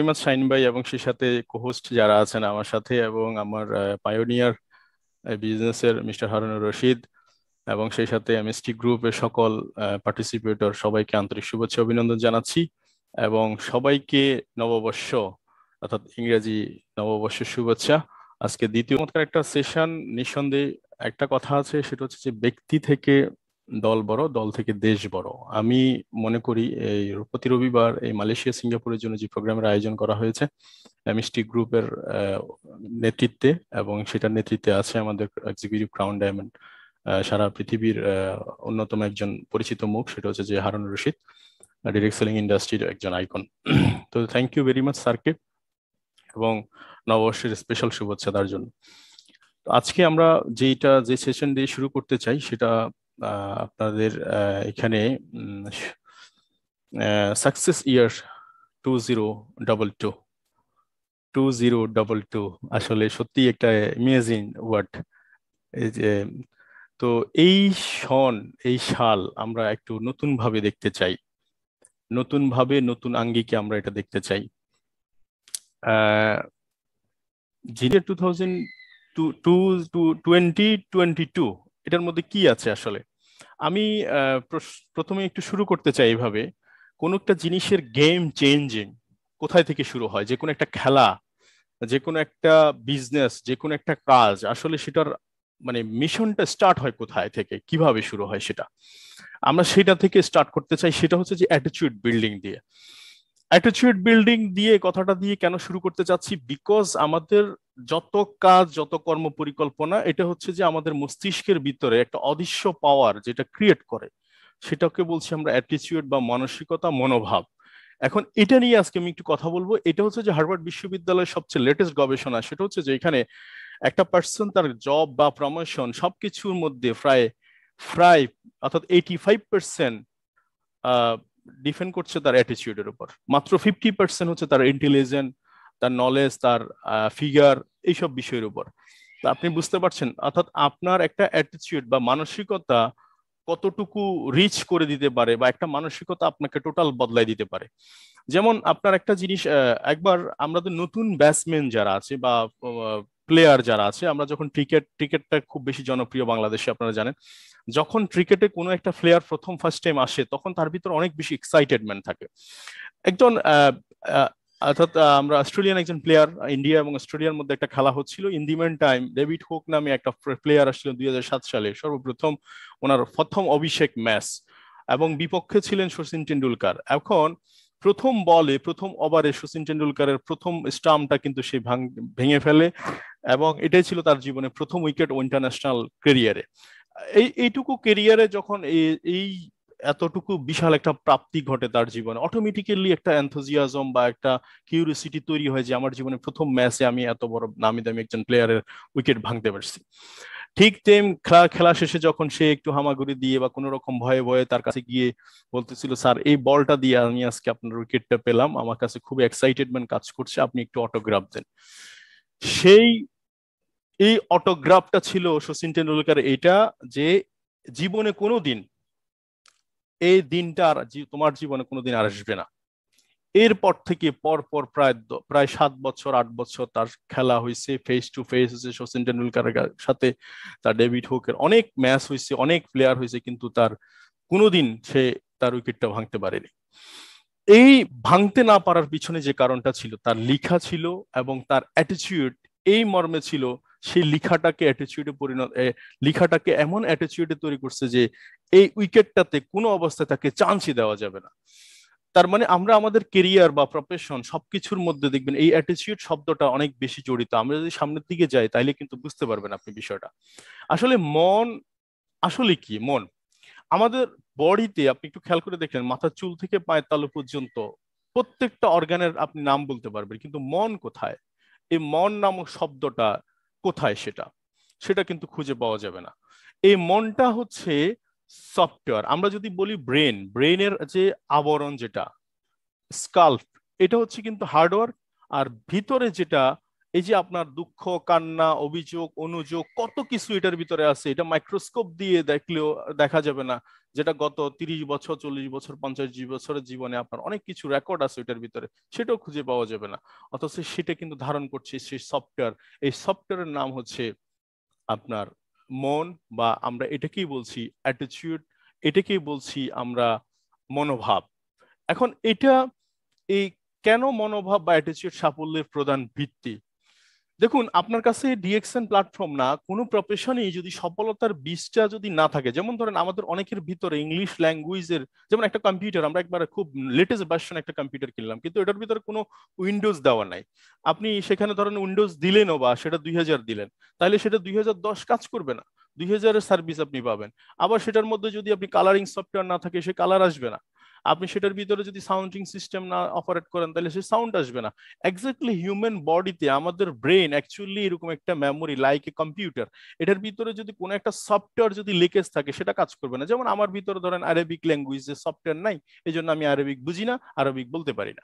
Much shine ভাই, এবং সেই সাথে কোহোস্ট যারা আছেন আমার সাথে, এবং আমার পায়োনিয়ার বিজনেসের মিস্টার হারুনুর রশিদ, এবং সেই সাথে এমএসটি গ্রুপের সকল পার্টিসিপেটর, সবাইকে আন্তরিক শুভেচ্ছা অভিনন্দন জানাচ্ছি। এবং সবাইকে নববর্ষ অর্থাৎ ইংরেজি নববর্ষের শুভেচ্ছা। আজকে দ্বিতীয় চমৎকার একটা সেশন। নিঃসন্দেহে একটা কথা আছে, সেটা হচ্ছে যে ব্যক্তি থেকে দল বড়, দল থেকে দেশ বড়। আমি মনে করি এই প্রতি রবিবার এই মালয়েশিয়া সিঙ্গাপুরের জন্য যে প্রোগ্রামের আয়োজন করা হয়েছে এমএসটি গ্রুপের নেতৃত্বে, এবং সেটার নেতৃত্বে আছে আমাদের এক্সিকিউটিভ ক্রাউন ডায়মন্ড, সারা পৃথিবীর অন্যতম একজন পরিচিত মুখ, সেটা হচ্ছে যে হারুন রশিদ, ডিরেক্ট সেলিং ইন্ডাস্ট্রির একজন আইকন। তো থ্যাংক ইউ ভেরি মাচ স্যারকে, এবং নববর্ষের স্পেশাল শুভেচ্ছা তার জন্য। তো আজকে আমরা যে সেশন দিয়ে শুরু করতে চাই সেটা আপনাদের এখানে সাকসেস ইয়ার 2022 2022 আসলে সত্যি একটা ইমেজিং ওয়ার্ড। এই যে, তো এই সন, এই সাল আমরা একটু নতুন ভাবে দেখতে চাই, নতুন ভাবে নতুন আঙ্গিকে আমরা এটা দেখতে চাই। জিনিয়ার 2022 এটার মধ্যে কি আছে আসলে? আমি প্রথমে একটু শুরু করতে চাই এইভাবে। কোন একটা জিনিসের গেম চেঞ্জিং কোথায় থেকে শুরু হয়? যে কোনো একটা খেলা, যে কোনো একটা বিজনেস, যে কোনো একটা কাজ, আসলে সেটার মানে মিশনটা স্টার্ট হয় কোথায় থেকে, কিভাবে শুরু হয় সেটা আমরা সেটা থেকে স্টার্ট করতে চাই। সেটা হচ্ছে যে অ্যাটিটিউড বিল্ডিং দিয়ে। অ্যাটিটিউড বিল্ডিং দিয়ে কথাটা দিয়ে কেন শুরু করতে চাচ্ছি? বিকজ আমাদের যত কাজ, যত কর্ম পরিকল্পনা, এটা হচ্ছে যে আমাদের মস্তিষ্কের ভিতরে একটা অদৃশ্য পাওয়ার যেটা ক্রিয়েট করে, সেটাকে বলছি আমরা অ্যাটিটিউড বা মানসিকতা, মনোভাব। এখন এটা নিয়ে আজকে আমি একটু কথা বলবো। এটা হচ্ছে যে হার্ভার্ড বিশ্ববিদ্যালয়ের সবচেয়ে লেটেস্ট গবেষণা। সেটা হচ্ছে যে এখানে একটা পার্সন তার জব বা প্রমোশন সবকিছুর মধ্যে প্রায় প্রায় অর্থাৎ 85% ডিপেন্ড করছে তার অ্যাটিটিউডের উপর। মাত্র 50% হচ্ছে তার ইন্টেলিজেন্ট, তার নলেজ, তার ফিগার, এইসব বিষয়ের উপর। তো আপনি বুঝতে পারছেন, অর্থাৎ আপনার একটা অ্যাটিটিউড বা মানসিকতা কতটুকু রিচ করে দিতে পারে, বা একটা মানসিকতা আপনাকে টোটাল বদলাই দিতে পারে। যেমন আপনার একটা জিনিস, একবার আমাদের নতুন ব্যাটসম্যান যারা আছে বা প্লেয়ার যারা আছে, আমরা যখন ক্রিকেটটা খুব বেশি জনপ্রিয় বাংলাদেশে, আপনারা জানেন, যখন ক্রিকেটে কোনো একটা প্লেয়ার প্রথম ফার্স্ট টাইম আসে, তখন তার ভিতর অনেক বেশি এক্সাইটেডমেন্ট থাকে। একজন অর্থাৎ আমরা অস্ট্রেলিয়ান একজন প্লেয়ার, ইন্ডিয়া এবং অস্ট্রেলিয়ার মধ্যে একটা খেলা হচ্ছিল। In the meantime David Hoke নামে একটা প্লেয়ার আসছিলেন 2007 সালে, সর্বপ্রথম ওনার প্রথম অভিষেক ম্যাচ, এবং বিপক্ষে ছিলেন সচিন টেন্ডুলকার। এখন প্রথম বলে, প্রথম ওভারে সচিন টেন্ডুলকারের প্রথম স্টাম্পটা কিন্তু সে ভেঙে ফেলে, এবং এটাই ছিল তার জীবনে প্রথম উইকেট ইন্টারন্যাশনাল ক্যারিয়ারে। এইটুকু ক্যারিয়ারে যখন এই এতটুকু বিশাল একটা প্রাপ্তি ঘটে তার জীবনে, অটোমেটিক্যালি একটা এনথুজিয়াজম বা একটা কিউরিওসিটি তৈরি হয় যে আমার জীবনে প্রথম ম্যাচে আমি এত বড় নামি দামি একজন প্লেয়ারের উইকেট ভাঙতে পারছি। ঠিক তেম খেলা শেষে যখন সে একটু হামাগুড়ি দিয়ে বা কোনো রকম ভয়ে ভয়ে তার কাছে গিয়ে বলতেছিল, স্যার এই বলটা দিয়ে আমি আজকে আপনার উইকেটটা পেলাম, আমার কাছে খুব এক্সাইটেডমেন্ট কাজ করছে, আপনি একটু অটোগ্রাফ দেন। সেই এই অটোগ্রাফটা ছিল সচিন টেন্ডুলকার এটা, যে জীবনে কোনোদিন এই দিনটা আর তোমার জীবনে কোনোদিন আর আসবে না। এরপর থেকে পর পর প্রায় 7 বছর 8 বছর তার খেলা হয়েছে, ফেস টু ফেস হয়েছে সচিন টেন্ডুলকারের সাথে, তার ডেভিড হুকের অনেক ম্যাচ হয়েছে, অনেক প্লেয়ার হয়েছে, কিন্তু তার কোনোদিন সে তার উইকেটটা ভাঙতে পারেনি। এই ভাঙতে না পারার পিছনে যে কারণটা ছিল, তার লিখা ছিল, এবং তার অ্যাটিটিউড এই মর্মে ছিল। সেই লিখাটাকে অ্যাটিটিউডে লিখাটাকে এমন অ্যাটিটিউডে তৈরি করছে যে এই উইকেটটাতে কোনো অবস্থায় তাকে চান্সই দেওয়া যাবে না। তার মানে আমরা আমাদের কেরিয়ার বা প্রফেশন সবকিছুর মধ্যে দেখবেন এই অ্যাটিটিউড শব্দটা অনেক বেশি জড়িত। আমরা যদি সামনের দিকে যাই তাইলে কিন্তু বুঝতে পারবেন আপনি বিষয়টা। আসলে মন আসলে কি? মন আমাদের বডিতে আপনি একটু খেয়াল করে দেখলেন, মাথার চুল থেকে পায়ের তালু পর্যন্ত প্রত্যেকটা অর্গানের আপনি নাম বলতে পারবেন, কিন্তু মন কোথায়? এই মন নামক শব্দটা কোথায়? সেটা সেটা কিন্তু খুঁজে পাওয়া যাবে না। এই মনটা হচ্ছে সফটওয়্যার। আমরা যদি বলি ব্রেনের যে আবরণ, যেটা স্কাল্প, এটা হচ্ছে কিন্তু হার্ডওয়্যার। আর ভিতরে যেটা এই যে আপনার দুঃখ, কান্না, অভিযোগ, অনুযোগ, কত কিছু এটার ভিতরে আছে, এটা মাইক্রোস্কোপ দিয়ে দেখলেও দেখা যাবে না, যেটা গত 30 বছর, 40 বছর, 50 বছরের জীবনে আপনার অনেক কিছু রেকর্ড আছে এটার ভিতরে, সেটাও খুঁজে পাওয়া যাবে না। অথচ সেটা কিন্তু ধারণ করছে সেই সফটওয়্যার। এই সফটওয়্যারের নাম হচ্ছে আপনার মন, বা আমরা এটাকেই বলছি অ্যাটিটিউড, এটাকেই বলছি আমরা মনোভাব। এখন এটা এই কেন মনোভাব বা অ্যাটিটিউড সাফল্যের প্রধান ভিত্তি? দেখুন, আপনার কাছে ডিএক্সএন প্ল্যাটফর্ম না, কোনো প্রফেশনেই যদি সফলতার বীজটা যদি না থাকে, যেমন ধরেন আমাদের অনেকের ভিতরে ইংলিশ ল্যাঙ্গুয়েজের, যেমন একটা কম্পিউটার, আমরা একবার খুব লেটেস্ট ভার্সন একটা কম্পিউটার কিনলাম, কিন্তু এটার ভিতরে কোনো উইন্ডোজ দেওয়া নাই। আপনি সেখানে ধরেন উইন্ডোজ দিলেনও, বা সেটা 2000 দিলেন, তাহলে সেটা 2010 কাজ করবে না, 2000-এর সার্ভিস আপনি পাবেন। আবার সেটার মধ্যে যদি আপনি কালারিং সফটওয়্যার না থাকে, সে কালার আসবে না। আপনি সেটার ভিতরে যদি সাউন্ডিং সিস্টেম না অপারেট করেন, তাহলে সে সাউন্ড আসবে না। এক্স্যাক্টলি হিউম্যান বডিতে আমাদের ব্রেন অ্যাকচুয়ালি এরকম একটা মেমোরি লাইক এ কম্পিউটার। এটার ভিতরে যদি কোনো একটা সফটওয়্যার যদি লিকেজ থাকে, সেটা কাজ করবে না। যেমন আমার ভিতরে ধরেন আরবিক ল্যাঙ্গুয়েজের সফটওয়্যার নাই, এই জন্য আমি আরবিক বুঝি না, আরবিক বলতে পারি না।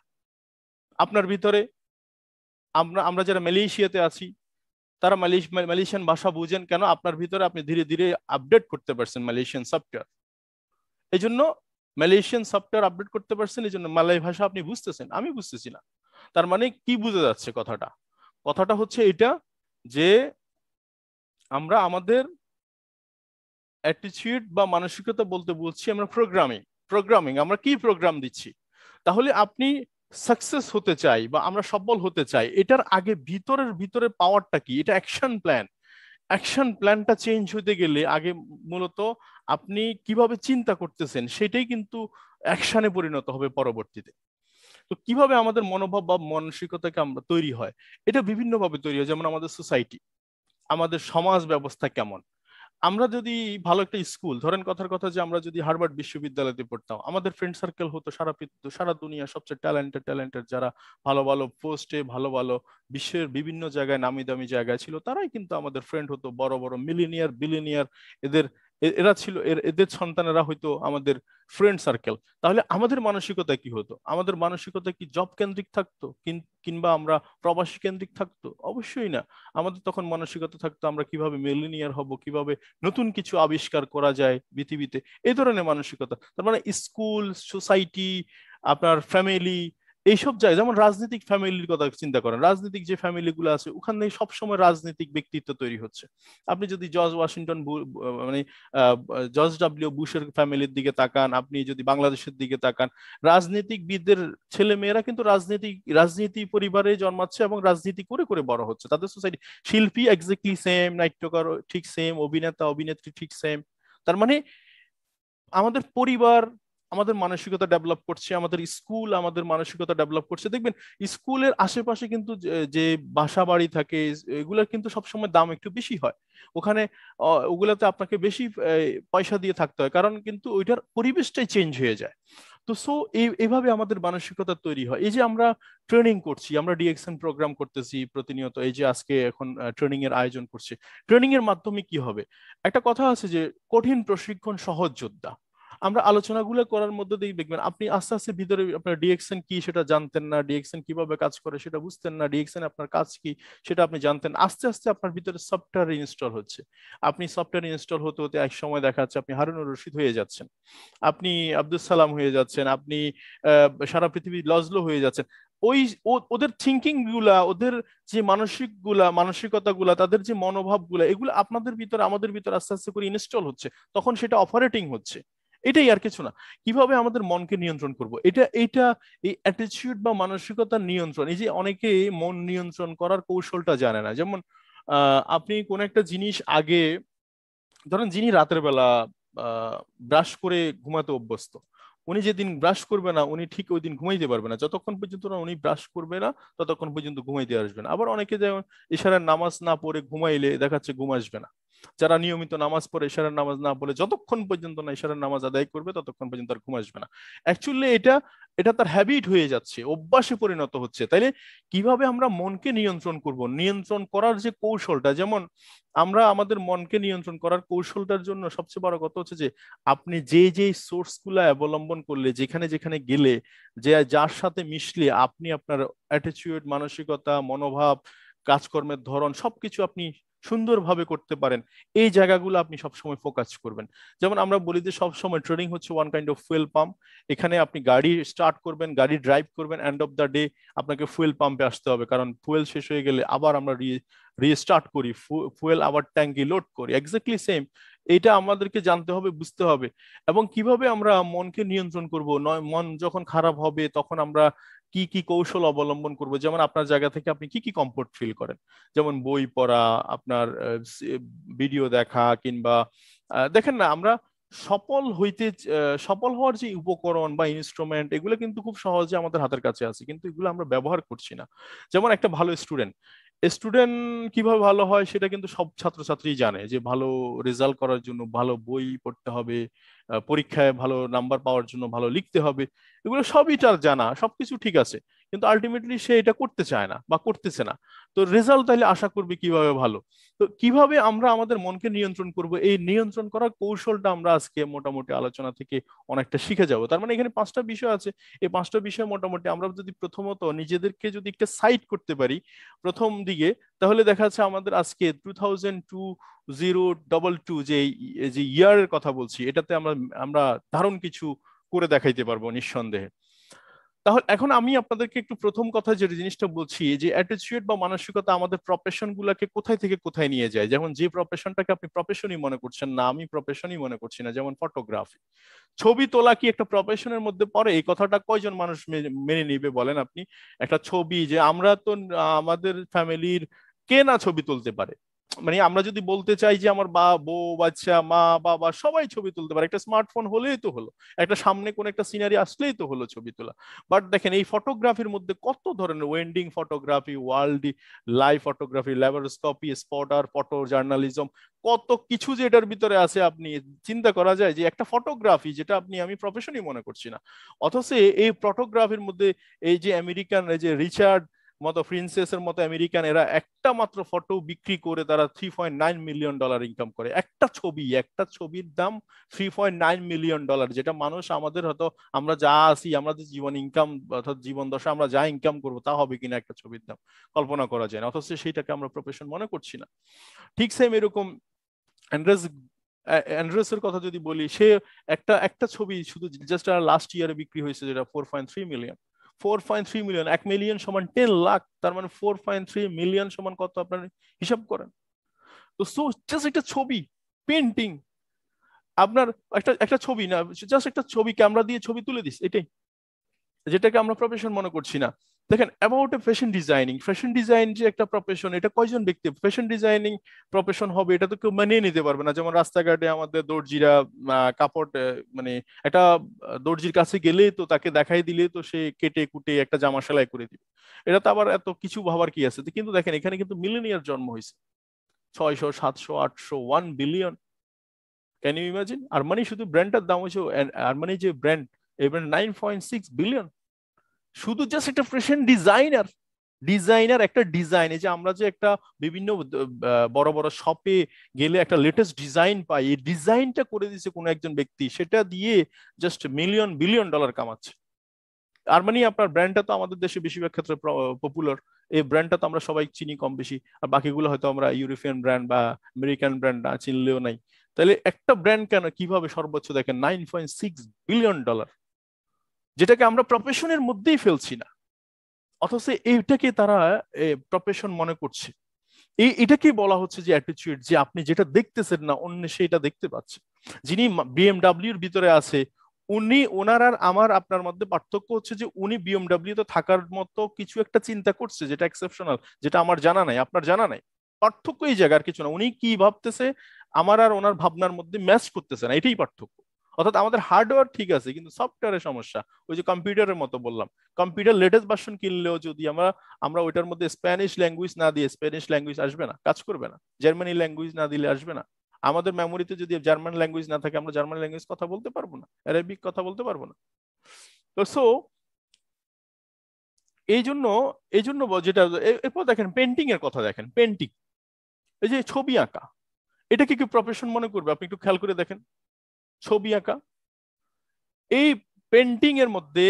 আপনার ভিতরে, আমরা আমরা যারা মালয়েশিয়াতে আছি, তারা মালয়েশিয়ান ভাষা বুঝেন কেন? আপনার ভিতরে আপনি ধীরে ধীরে আপডেট করতে পারছেন মালয়েশিয়ান সফটওয়্যার, এই জন্য মালয়েশিয়ান সফটওয়্যার আপডেট করতে পারছেন, এই জন্য মালয় ভাষা আপনি বুঝতেছেন, আমি বুঝতেছি না। তার মানে কি বোঝা যাচ্ছে কথাটা? কথাটা হচ্ছে এটা, যে আমরা আমাদের অ্যাটিটিউড বা মানসিকতা বলতে বলছি আমরা প্রোগ্রামিং। প্রোগ্রামিং আমরা কি প্রোগ্রাম দিচ্ছি? তাহলে আপনি সাকসেস হতে চাই বা আমরা সফল হতে চাই, এটার আগে ভিতরের ভিতরে পাওয়ারটা কি? এটা অ্যাকশন প্ল্যান। অ্যাকশন প্ল্যানটা চেঞ্জ হতে গেলে আগে মূলত আপনি কিভাবে চিন্তা করতেছেন সেটাই কিন্তু অ্যাকশনে পরিণত হবে পরবর্তীতে। তো কিভাবে আমাদের মনোভাব বা মানসিকতাকে আমরা তৈরি হয়? এটা বিভিন্ন ভাবে তৈরি হয়। যেমন আমাদের সোসাইটি, আমাদের সমাজ ব্যবস্থা কেমন। আমরা যদি ভালো একটা স্কুল ধরেন, কথার কথা যে আমরা যদি হার্ভার্ড বিশ্ববিদ্যালয়তে পড়তাম, আমাদের ফ্রেন্ড সার্কেল হতো সারা দুনিয়া সবচেয়ে ট্যালেন্টেড ট্যালেন্টেড যারা ভালো ভালো পোস্টে, ভালো ভালো বিশ্বের বিভিন্ন জায়গায় নামি দামি জায়গায় ছিল, তারাই কিন্তু আমাদের ফ্রেন্ড হতো। বড় বড় মিলিনিয়ার বিলিনিয়ার, এদের এরা ছিল, এদের সন্তানেরা হয়তো আমাদের ফ্রেন্ড সার্কেল। তাহলে আমাদের মানসিকতা কি হতো? আমাদের মানসিকতা কি জব কেন্দ্রিক থাকতো, কিংবা আমরা প্রবাসী কেন্দ্রিক থাকতো? অবশ্যই না। আমাদের তখন মানসিকতা থাকতো আমরা কিভাবে মিলিনিয়ার হব, কিভাবে নতুন কিছু আবিষ্কার করা যায় পৃথিবীতে, এই ধরনের মানসিকতা। তার মানে স্কুল, সোসাইটি, আপনার ফ্যামিলি, এইসব জায়গায়, যেমন রাজনৈতিক ফ্যামিলির কথা চিন্তা করেন, রাজনৈতিক যে ফ্যামিলিগুলো আছে ওখানে সবসময় রাজনৈতিক ব্যক্তিত্ব তৈরি হচ্ছে। আপনি যদি জর্জ ওয়াশিংটন মানে জর্জ ডাব্লিউ বুশের ফ্যামিলির দিকে তাকান, আপনি যদি বাংলাদেশের দিকে তাকান, রাজনীতিকবিদদের ছেলে মেয়েরা কিন্তু রাজনীতি পরিবারে জন্মাচ্ছে এবং রাজনীতি করে করে বড় হচ্ছে। তাদের সোসাইটি, শিল্পী এক্স্যাক্টলি সেম, নাট্যকার ঠিক সেম, অভিনেতা অভিনেত্রী ঠিক সেম। তার মানে আমাদের পরিবার আমাদের মানসিকতা ডেভেলপ করছে, আমাদের স্কুল আমাদের মানসিকতা ডেভেলপ করছে। দেখবেন স্কুলের আশেপাশে কিন্তু যে বাসা বাড়ি থাকে, এগুলোর কিন্তু সবসময় দাম একটু বেশি হয়। ওখানে ওগুলাতে আপনাকে বেশি পয়সা দিয়ে থাকতে হয়, কারণ কিন্তু ওইটার পরিবেশটাই চেঞ্জ হয়ে যায়। তো সো এইভাবে আমাদের মানসিকতা তৈরি হয়। এই যে আমরা ট্রেনিং করছি, আমরা ডিএক্সএন প্রোগ্রাম করতেছি প্রতিনিয়ত, এই যে আজকে এখন ট্রেনিং এর আয়োজন করছি, ট্রেনিং এর মাধ্যমে কি হবে? একটা কথা আছে যে কঠিন প্রশিক্ষণ সহজ যোদ্ধা। আমরা আলোচনাগুলো করার মধ্যে দিয়ে দেখবেন আপনি আস্তে আস্তে ভিতরে আপনার ডিএক্সএন কি সেটা জানতেন না, ডিএক্সএন কিভাবে কাজ করে সেটা বুঝতেন না, ডিএক্সএন আপনার কাজ কি সেটা আপনি জানতেন। আস্তে আস্তে আপনার ভিতরে সফটওয়্যার ইনস্টল হচ্ছে। আপনি সফটওয়্যার ইনস্টল হতে হতে এক সময় দেখা যাচ্ছে আপনি হারুনুর রশিদ হয়ে যাচ্ছেন, আপনি আব্দুল সালাম হয়ে যাচ্ছেন, আপনি সারা পৃথিবী লজলো হয়ে যাচ্ছেন। ওই ওদের থিঙ্কিং গুলা, ওদের যে মানসিকতা গুলা, তাদের যে মনোভাব গুলা, এগুলো আপনাদের ভিতরে আমাদের ভিতরে আস্তে আস্তে করে ইনস্টল হচ্ছে, তখন সেটা অপারেটিং হচ্ছে। এটাই, আর কিছু না। কিভাবে আমাদের মনকে নিয়ন্ত্রণ করব, এটা এই অ্যাটিটিউড বা মানসিকতার নিয়ন্ত্রণ। এই যে অনেকে মন নিয়ন্ত্রণ করার কৌশলটা জানে না। যেমন আপনি কোন একটা জিনিস আগে, ধরেন যিনি রাতের বেলা ব্রাশ করে ঘুমাতে অভ্যস্ত, উনি যেদিন ব্রাশ করবে না উনি ঠিক ওই দিন ঘুমাইতে পারবে না। যতক্ষণ পর্যন্ত না উনি ব্রাশ করবে না ততক্ষণ পর্যন্ত ঘুমাইতে আসবে না। আবার অনেকে যেমন ইশারার নামাজ না পড়ে ঘুমাইলে দেখাচ্ছে ঘুম আসবে না। যারা নিয়মিত নামাজ পড়ে ইশারার নামাজ না পড়ে যতক্ষণ পর্যন্ত না ইশারার নামাজ আদায় করবে ততক্ষণ পর্যন্ত আর ঘুম আসবে না। অ্যাকচুয়ালি এটা এটা তার হ্যাবিট হয়ে যাচ্ছে, অভ্যাসে পরিণত হচ্ছে। তাইলে কিভাবে আমরা মনকে নিয়ন্ত্রণ করব? নিয়ন্ত্রণ করার যে কৌশলটা, যেমন আমরা আমাদের মনকে নিয়ন্ত্রণ করার কৌশলটার জন্য সবচেয়ে বড় কথা হচ্ছে যে আপনি যে যে সোর্স গুলা অবলম্বন করলে, যেখানে যেখানে গেলে, যে যার সাথে মিশলে আপনি আপনার অ্যাটিটিউড, মানসিকতা, মনোভাব কাজকর্মের ধরন সবকিছু আপনি সুন্দরভাবে করতে পারেন, এই জায়গাগুলো আপনি সবসময় ফোকাস করবেন। যেমন আমরা বলি যে সবসময় ট্রেডিং হচ্ছে one kind of fuel pump. এখানে আপনি গাড়ি স্টার্ট করবেন, গাড়ি ড্রাইভ করবেন, এন্ড অফ দ্য ডে আপনাকে ফুয়েল পাম্পে আসতে হবে, কারণ ফুয়েল শেষ হয়ে গেলে আবার আমরা রিস্টার্ট করি, ফুয়েল আবার ট্যাঙ্কি লোড করি। এক্স্যাক্টলি সেম, এটা আমাদেরকে জানতে হবে, বুঝতে হবে। এবং কিভাবে আমরা মনকে নিয়ন্ত্রণ করব, নয় মন যখন খারাপ হবে তখন আমরা কি কি কৌশল অবলম্বন করব। যেমন আপনার জায়গা থেকে আপনি কি কি কমফোর্ট ফিল করেন, যেমন বই পড়া, আপনার ভিডিও দেখা, কিংবা দেখেন না, আমরা সফল হইতে সফল হওয়ার যে উপকরণ বা ইনস্ট্রুমেন্ট, এগুলো কিন্তু খুব সহজে আমাদের হাতের কাছে আছে, কিন্তু এগুলো আমরা ব্যবহার করছি না। যেমন একটা ভালো স্টুডেন্ট, স্টুডেন্ট কিভাবে ভালো হয় সেটা কিন্তু সব ছাত্রছাত্রী জানে, যে ভালো রেজাল্ট করার জন্য ভালো বই পড়তে হবে, পরীক্ষায় ভালো নাম্বার পাওয়ার জন্য ভালো লিখতে হবে, এগুলো সবই তার জানা, সবকিছু ঠিক আছে, কিন্তু আলটিমেটলি সে এটা করতে চায় না বা করতেছে না। তো রেজাল্ট তাহলে আশা করবে কিভাবে ভালো? তো কিভাবে আমরা আমাদের মনকে নিয়ন্ত্রণ করব, এই নিয়ন্ত্রণ করার কৌশলটা আমরা আজকে মোটামুটি আলোচনা থেকে অনেকটা শিখে যাব। তার মানে এখানে পাঁচটা বিষয় আছে, এই পাঁচটা বিষয় মোটামুটি আমরা যদি প্রথমত নিজেদেরকে যদি একটা সাইট করতে পারি প্রথম দিকে, তাহলে দেখা যাচ্ছে আমাদের আজকে 2022 যে যে ইয়ারের কথা বলছি, এটাতে আমরা আমরা দারুণ কিছু করে দেখাইতে পারবো নিঃসন্দেহে। তাহলে এখন আমি আপনাদেরকে একটু প্রথম কথা যে জিনিসটা বলছি, যে অ্যাটিটিউড বা মানসিকতা আমাদের প্রফেশন গুলাকে কোথায় থেকে কোথায় নিয়ে যায়। যেমন যে প্রফেশনটাকে আপনি প্রফেশনই মনে করছেন না, আমি প্রফেশনই মনে করছি না, যেমন ফটোগ্রাফি, ছবি তোলা কি একটা প্রফেশনের মধ্যে পড়ে? এই কথাটা কয়জন মানুষ মেনে নিবে বলেন আপনি? একটা ছবি, যে আমরা তো আমাদের ফ্যামিলির কে না ছবি তুলতে পারে, মানে আমরা যদি বলতে চাই যে আমার বউ বাচ্চা মা বাবা সবাই ছবি তুলতে পারে, একটা স্মার্টফোন হলেই তো হলো, একটা সামনে কোন একটা সিনারি আসলেই তো হলো ছবি তোলা। বাট দেখেন এই ফটোগ্রাফির মধ্যে কত ধরনের, winding photography, world live photography, laparoscopy, spotter, photo journalism, কত কিছু যে এটার ভিতরে আছে। আপনি চিন্তা করা যায় যে একটা ফটোগ্রাফি, যেটা আমি প্রফেশনই মনে করছি না, অথচ এই ফটোগ্রাফির মধ্যে এই যে আমেরিকান, এই যে রিচার্ড মতো, প্রিন্সেসের মতো আমেরিকান, এরা একটা মাত্র ফটো বিক্রি করে তারা $3.9 মিলিয়ন ইনকাম করে। একটা ছবি, একটা ছবির দাম $3.9 মিলিয়ন, যেটা মানুষ আমাদের হয়তো, আমরা যা আছি, আমাদের জীবন ইনকাম অর্থাৎ জীবন দশা আমরা যা ইনকাম করবো তা হবে কিনা একটা ছবির দাম, কল্পনা করা যায় না, অথচ সেইটাকে আমরা প্রফেশন মনে করছি না। ঠিক সেম এরকম অ্যান্ড্রেস অ্যান্ড্রেসের কথা যদি বলি, সে একটা একটা ছবি শুধু জাস্ট লাস্ট ইয়ারে বিক্রি হয়েছে যেটা 4.3 মিলিয়ন। 4.3 মিলিয়ন, 1 মিলিয়ন সমান 10 লাখ, তার মানে 4.3 মিলিয়ন সমান কত আপনার হিসাব করেন। তো জাস্ট একটা ছবি, পেন্টিং, আপনার একটা একটা ছবি না, জাস্ট একটা ছবি, ক্যামেরা দিয়ে ছবি তুলে দিস, এটাই, যেটাকে আমরা প্রফেশন মনে করছি না। দেখেন about a fashion designing, fashion design যে একটা প্রফেশন, এটা কয়জন ব্যক্তি ফ্যাশন ডিজাইনিং প্রফেশন হবে এটা তো কেউ মানিয়ে নিতে পারবে না। যেমন রাস্তাঘাটে আমাদের দর্জিরা কাপড় মানে একটা দর্জির কাছে গেলেই তো তাকে দেখাই দিলেই তো সে কেটে কুটে একটা জামা সেলাই করে দিবে, এটা তো আবার এত কিছু ভাবার কি আছে? কিন্তু দেখেন এখানে কিন্তু মিলেনিয়ার জন্ম হয়েছে, 600 700 800 1 billion, can you imagine? Armani শুধু ব্র্যান্ডটার দাম হয়েছে, আরমানি যে ব্র্যান্ড, এই ব্র্যান্ড 9.6 বিলিয়ন। শুধু জাস্ট একটা ফ্যাশন ডিজাইনার, ডিজাইনার একটা ডিজাইন, এই যে আমরা যে একটা বিভিন্ন বড় বড় শপে গেলে একটা লেটেস্ট ডিজাইন পাই, এই ডিজাইনটা করে দিয়েছে কোনো একজন ব্যক্তি, সেটা দিয়ে জাস্ট মিলিয়ন বিলিয়ন ডলার কামাচ্ছে। আর মানে আপনার ব্র্যান্ডটা তো আমাদের দেশে বেশিরভাগ ক্ষেত্রে পপুলার, এই ব্র্যান্ডটা তো আমরা সবাই চিনি কম বেশি, আর বাকিগুলো হয়তো আমরা ইউরোপিয়ান ব্র্যান্ড বা আমেরিকান ব্র্যান্ড না চিনলেও নাই। তাহলে একটা ব্র্যান্ড কেন কিভাবে সর্বোচ্চ দেখেন 9.6 বিলিয়ন ডলার, যেটাকে আমরা প্রফেশনের মধ্যেই ফেলছি না, অথচ এইটাকে তারা প্রফেশন মনে করছে। এটাকেই বলা হচ্ছে যে অ্যাটিটিউড, যে আপনি যেটা দেখতেছেন না অন্য সেটা দেখতে পাচ্ছে। যিনি বিএমডাব্লিউর ভিতরে আছে, উনি, ওনার আর আমার আপনার মধ্যে পার্থক্য হচ্ছে যে উনি বিএমডাব্লিউ তে থাকার মতো কিছু একটা চিন্তা করছে, যেটা এক্সেপশনাল, যেটা আমার জানা নাই, আপনার জানা নাই। পার্থক্য এই জায়গার কিছু না, উনি কি ভাবতেছে আমার আর ওনার ভাবনার মধ্যে ম্যাচ করতেছে না, এটাই পার্থক্য। অর্থাৎ আমাদের হার্ডওয়্যার ঠিক আছে কিন্তু সফটওয়্যারের সমস্যা। ওই যে কম্পিউটারের মতো বললাম, কম্পিউটার লেটেস্ট ভার্সন কিনলেও যদি আমরা আমরা ওইটার মধ্যে স্প্যানিশ ল্যাঙ্গুয়েজ না দিয়ে, স্প্যানিশ ল্যাঙ্গুয়েজ আসবে না, কাজ করবে না। জার্মানি ল্যাঙ্গুয়েজ না দিলে আসবে না। আমাদের মেমোরিতে যদি জার্মান ল্যাঙ্গুয়েজ না থাকে, আমরা জার্মান ল্যাঙ্গুয়েজ কথা বলতে পারবো না, অ্যারাবিক কথা বলতে পারবো না। তো এই জন্য এই জন্য যেটা, এরপর দেখেন পেন্টিং এর কথা, দেখেন পেন্টিং, এই যে ছবি আঁকা, এটাকে কি প্রফেশন মনে করবে? আপনি একটু খেয়াল করে দেখেন, ছবি আঁকা, এই পেন্টিং এর মধ্যে,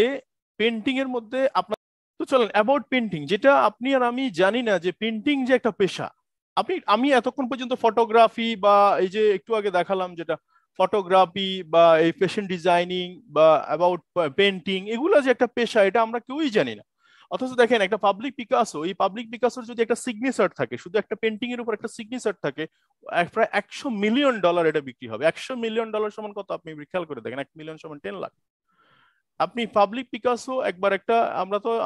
পেন্টিং এর মধ্যে আপনার তো চলেন অ্যাবাউট পেন্টিং, যেটা আপনি আর আমি জানি না যে পেন্টিং যে একটা পেশা। আমি এতক্ষণ পর্যন্ত ফটোগ্রাফি বা এই যে একটু আগে দেখালাম যেটা ফটোগ্রাফি বা এই ফ্যাশন ডিজাইনিং বা অ্যাবাউট পেন্টিং, এগুলো যে একটা পেশা এটা আমরা কেউই জানি না। অথচ দেখেন একটা পাবলিক পিকাসো, এই পাবলিক পিকাসোর যদি একটা সিগনেচার থাকে, শুধু একটা পেন্টিং এর উপর একটা সিগনেচার থাকে, প্রায় $100 মিলিয়ন এটা বিক্রি হবে। $100 মিলিয়ন সমান কত আপনি খেয়াল করে দেখেন, 1 মিলিয়ন সমান 10 লাখ। আপনি পাবলিক পিকাসো একবার একটা,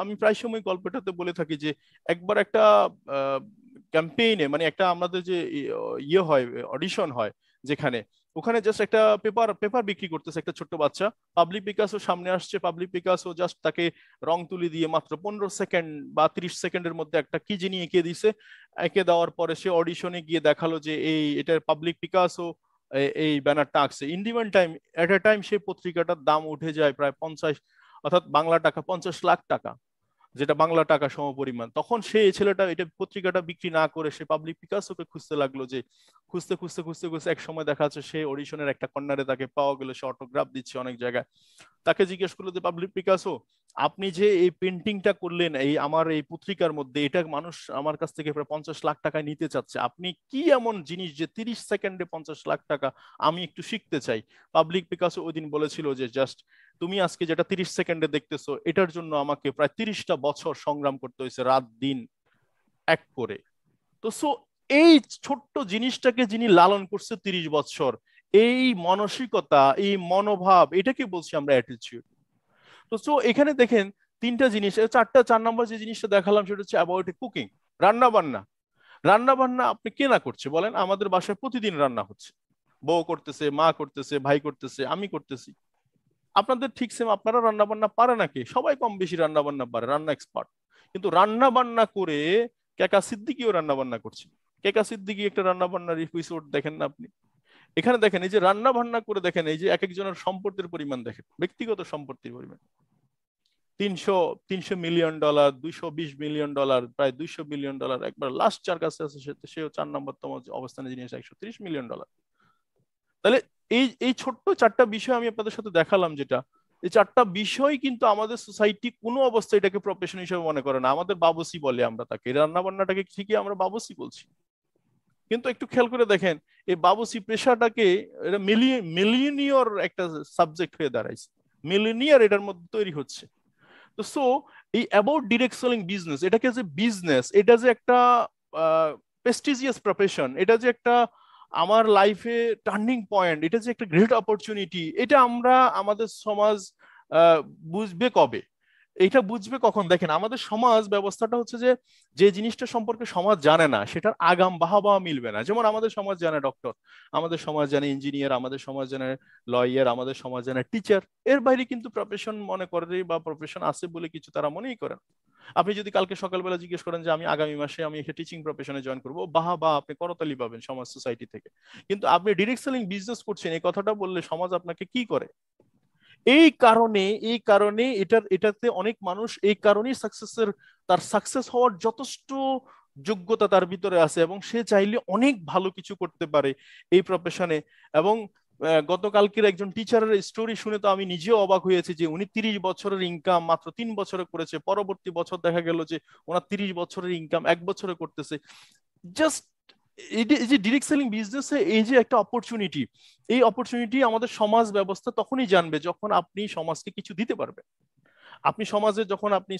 আমি প্রায় সময় গল্পটাতে বলে থাকি যে একবার একটা ক্যাম্পেইনে, মানে একটা আমাদের যে ইয়ে হয়, অডিশন হয় যেখানে, ওখানে জাস্ট একটা পেপার পেপার বিক্রি করতেছে একটা ছোট্ট বাচ্চা, পাবলিক পিকাসো সামনে আসছে, পাবলিক পিকাসো জাস্ট তাকে রং তুলি দিয়ে মাত্র 15 সেকেন্ড বা 30 সেকেন্ডের মধ্যে একটা কি জিনিস এঁকে দিছে। এঁকে দেওয়ার পরে সে অডিশনে গিয়ে দেখালো যে এটার পাবলিক পিকাসো এই ব্যানারটা আঁকছে। In the time, at A time সেই পত্রিকাটার দাম উঠে যায় প্রায় 50, অর্থাৎ বাংলা টাকা 50 লাখ টাকা, যেটা বাংলা টাকা সমপরিমাণ। তখন সে এই ছেলেটা এটা পত্রিকাটা বিক্রি না করে সে পাবলিক পিকাসোকে খুঁজতে লাগলো, যে খুঁজতে খুঁজতে খুঁজতে খুঁজতে এক সময় দেখা যাচ্ছে সে অডিশনের একটা কর্নারে তাকে পাওয়া গেল, সে অটোগ্রাফ দিচ্ছে অনেক জায়গায়। তাকে জিজ্ঞেস করলো যে পাবলিক পিকাসো, আপনি যে এই পেন্টিংটা করলেন এই আমার এই পত্রিকার মধ্যে, এটা মানুষ আমার কাছ থেকে প্রায় 50 লাখ টাকা নিতে চাচ্ছে, আপনি কি এমন জিনিস যে 30 সেকেন্ডে 50 লাখ টাকা, আমি একটু শিখতে চাই। পাবলিক পিকাসো ওই দিন বলেছিল যে জাস্ট তুমি আজকে যেটা 30 সেকেন্ডে দেখতেছো এটার জন্য আমাকে প্রায় 30টা বছর সংগ্রাম করতে হয়েছে, রাত দিন এক করে। তো এই ছোট্ট জিনিসটাকে যিনি লালন করছে 30 বছর, এই মানসিকতা, এই মনোভাব, এটাকে বলছি আমরা অ্যাটিটিউড। তো এখানে দেখেন তিনটা জিনিস, 4 নম্বর যে জিনিসটা দেখালাম সেটা হচ্ছে অ্যাবাউট কুকিং, রান্না বান্না। রান্না বান্না আপনি কে না করছে বলেন? আমাদের বাসায় প্রতিদিন রান্না হচ্ছে, বউ করতেছে, মা করতেছে, ভাই করতেছে, আমি করতেছি। আপনাদের ঠিক সেম, আপনারা রান্না বান্না পারে নাকি? সবাই কম বেশি রান্না বান্না পারে, রান্না এক্সপার্ট। কিন্তু রান্না বান্না করে কেকা সিদ্দিকিও রান্না বান্না করছে। কেকা সিদ্দিকি একটা রান্না বান্নার এপিসোড দেখেন না আপনি? এখানে দেখেন এই যে রান্না বান্না করে, দেখেন এই যে এক একজনের সম্পত্তির পরিমাণ, দেখেন ব্যক্তিগত সম্পত্তির পরিমাণ 300 $300 মিলিয়ন, $220 মিলিয়ন, প্রায় $200 বিলিয়ন। একবার লাস্ট যার কাছে আছে সেও 4 নম্বরতম অবস্থানে, যিনি আছে $130 মিলিয়ন। তাহলে এই এই ছোট্ট 4টা বিষয় আমি আপনাদের সাথে দেখালাম, যেটা এই 4টা বিষয় কিন্তু আমাদের সোসাইটি কোনো অবস্থায় এটাকে প্রফেশন হিসেবে মনে করে না। আমাদের বাবুসি বলে, আমরা তাকে রান্না বান্নাটাকে ঠিকই আমরা বাবুসি বলছি, কিন্তু একটু খেয়াল করে দেখেন এই বাবুসি পেশাটাকে এটা মিলিয়নিয়র একটা সাবজেক্ট হয়ে দাঁড়াইছে, মিলিয়নিয়ার এটার মধ্যে তৈরি হচ্ছে। তো এই অ্যাবাউট ডিরেক্ট সেলিং বিজনেস, এটাকে যে বিজনেস, এটা যে একটা প্রেস্টিজিয়াস প্রফেশন, এটা যে একটা আমার লাইফে টার্নিং পয়েন্ট, এটা যে একটা গ্রেট অপরচুনিটি, এটা আমরা আমাদের সমাজ বুঝবে কবে? এটা বুঝবে কখন? দেখেন আমাদের সমাজ ব্যবস্থাটা হচ্ছে যে যে জিনিসটা সম্পর্কে সমাজ জানে না সেটার আগাম বাহবা মিলবে না। যেমন আমাদের সমাজ জানে ডক্টর, আমাদের সমাজ জানে ইঞ্জিনিয়ার, আমাদের সমাজ জানে লয়ার, আমাদের সমাজ জানে টিচার। এর বাইরে কিন্তু প্রফেশন মনে করে বা প্রফেশন আছে বলে কিছু তারা মনেই করেন। আপনি যদি কালকে সকালবেলা জিজ্ঞেস করেন যে আমি আগামী মাসে আমি একটা টিচিং প্রফেশনে জয়েন করবো, বাহ আপনি করতালি পাবেন সমাজ সোসাইটি থেকে। কিন্তু আপনি ডিরেক্ট সেলিং বিজনেস করছেন এই কথাটা বললে সমাজ আপনাকে কি করে? এই কারণে এটাতে অনেক মানুষ এই কারণেই তার সাকসেস হওয়ার যথেষ্ট যোগ্যতা তার ভিতরে আছে, এবং সে চাইলে অনেক ভালো কিছু করতে পারে এই প্রফেশনে। এবং গতকালকের একজন টিচারের স্টোরি শুনে তো আমি নিজেও অবাক হয়েছি যে উনি 30 বছরের ইনকাম মাত্র 3 বছরে করেছে, পরবর্তী বছর দেখা গেল যে ওনার 30 বছরের ইনকাম 1 বছরে করতেছে। জাস্ট এই যে ডিরেক্ট সেলিং বিজনেসে এই যে একটা অপরচুনিটি, এই অপরচুনিটি আমাদের সমাজ ব্যবস্থা তখনই জানবে যখন আপনি সমাজকে কিছু দিতে পারবেন। আপনি সমাজে যখন আপনি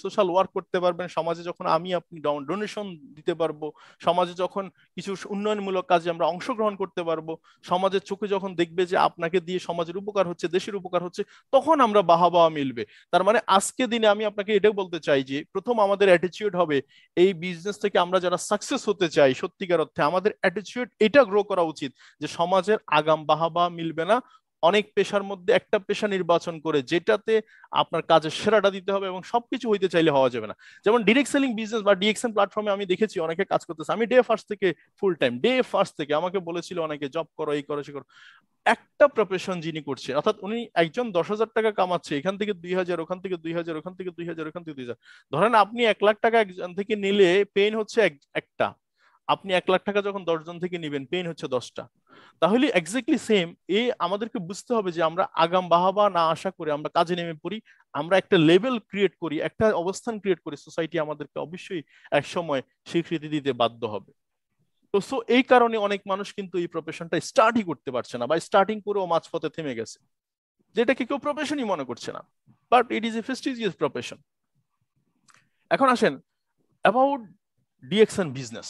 সোশ্যাল ওয়ার্ক করতে পারবেন, সমাজে যখন আপনি ডোনেশন দিতে পারবো, সমাজে যখন কিছু উন্নয়নমূলক কাজে আমরা অংশগ্রহণ করতে পারবো, সমাজের চোখে যখন দেখবে যে আপনাকে দিয়ে সমাজের উপকার হচ্ছে, দেশের উপকার হচ্ছে, তখন আমরা বাহবা মিলবে। তার মানে আজকে দিনে আমি আপনাকে এটাও বলতে চাই যে প্রথম আমাদের অ্যাটিটিউড হবে এই বিজনেস থেকে আমরা যারা সাকসেস হতে চাই সত্যিকার অর্থে, আমাদের অ্যাটিটিউড এটা গ্রো করা উচিত যে সমাজের আগাম বাহবা মিলবে না, অনেক পেশার মধ্যে একটা পেশা নির্বাচন করে যেটাতে আপনার কাজের সেরাটা দিতে হবে, এবং সবকিছু হইতে চাইলে হওয়া যাবে না। যেমন ডিরেক্ট সেলিং বিজনেস বা ডিএক্সএম প্ল্যাটফর্মে আমি দেখেছি অনেকে কাজ করতেছে, আমি ডে ফার্স্ট থেকে ফুল টাইম, ডে ফার্স্ট থেকে আমাকে বলেছিল অনেকে জব করো, এই করো, সে করো। একটা প্রফেশন যিনি করছে, অর্থাৎ উনি একজন 10,000 টাকা কামাচ্ছে, এখান থেকে 2,000, ওখান থেকে 2,000, ওখান থেকে 2,000, ওখান থেকে 2,000, ধরেন আপনি 1 লাখ টাকা একজন থেকে নিলে পেইন হচ্ছে একটা, আপনি 1 লাখ টাকা যখন 10 জন থেকে নিবেন, পেইন হচ্ছে 10টা। তাহলে এক্স্যাক্টলি সেম, আমাদেরকে বুঝতে হবে যে আমরা আগাম বাহাবা না আশা করে আমরা কাজে নেমে পড়ি, আমরা একটা লেভেল ক্রিয়েট করি, একটা অবস্থান ক্রিয়েট করি, সোসাইটি আমাদেরকে অবশ্যই এক সময় স্বীকৃতি দিতে বাধ্য হবে। তো সো এই কারণে অনেক মানুষ কিন্তু এই প্রফেশনটা স্টার্টই করতে পারছে না, বা স্টার্টিং করেও মাঝপথে থেমে গেছে, যেটাকে কেউ প্রফেশনই মনে করছে না, but it is a prestigious profession. এখন আসেন অ্যাবাউট ডিএক্সএন বিজনেস।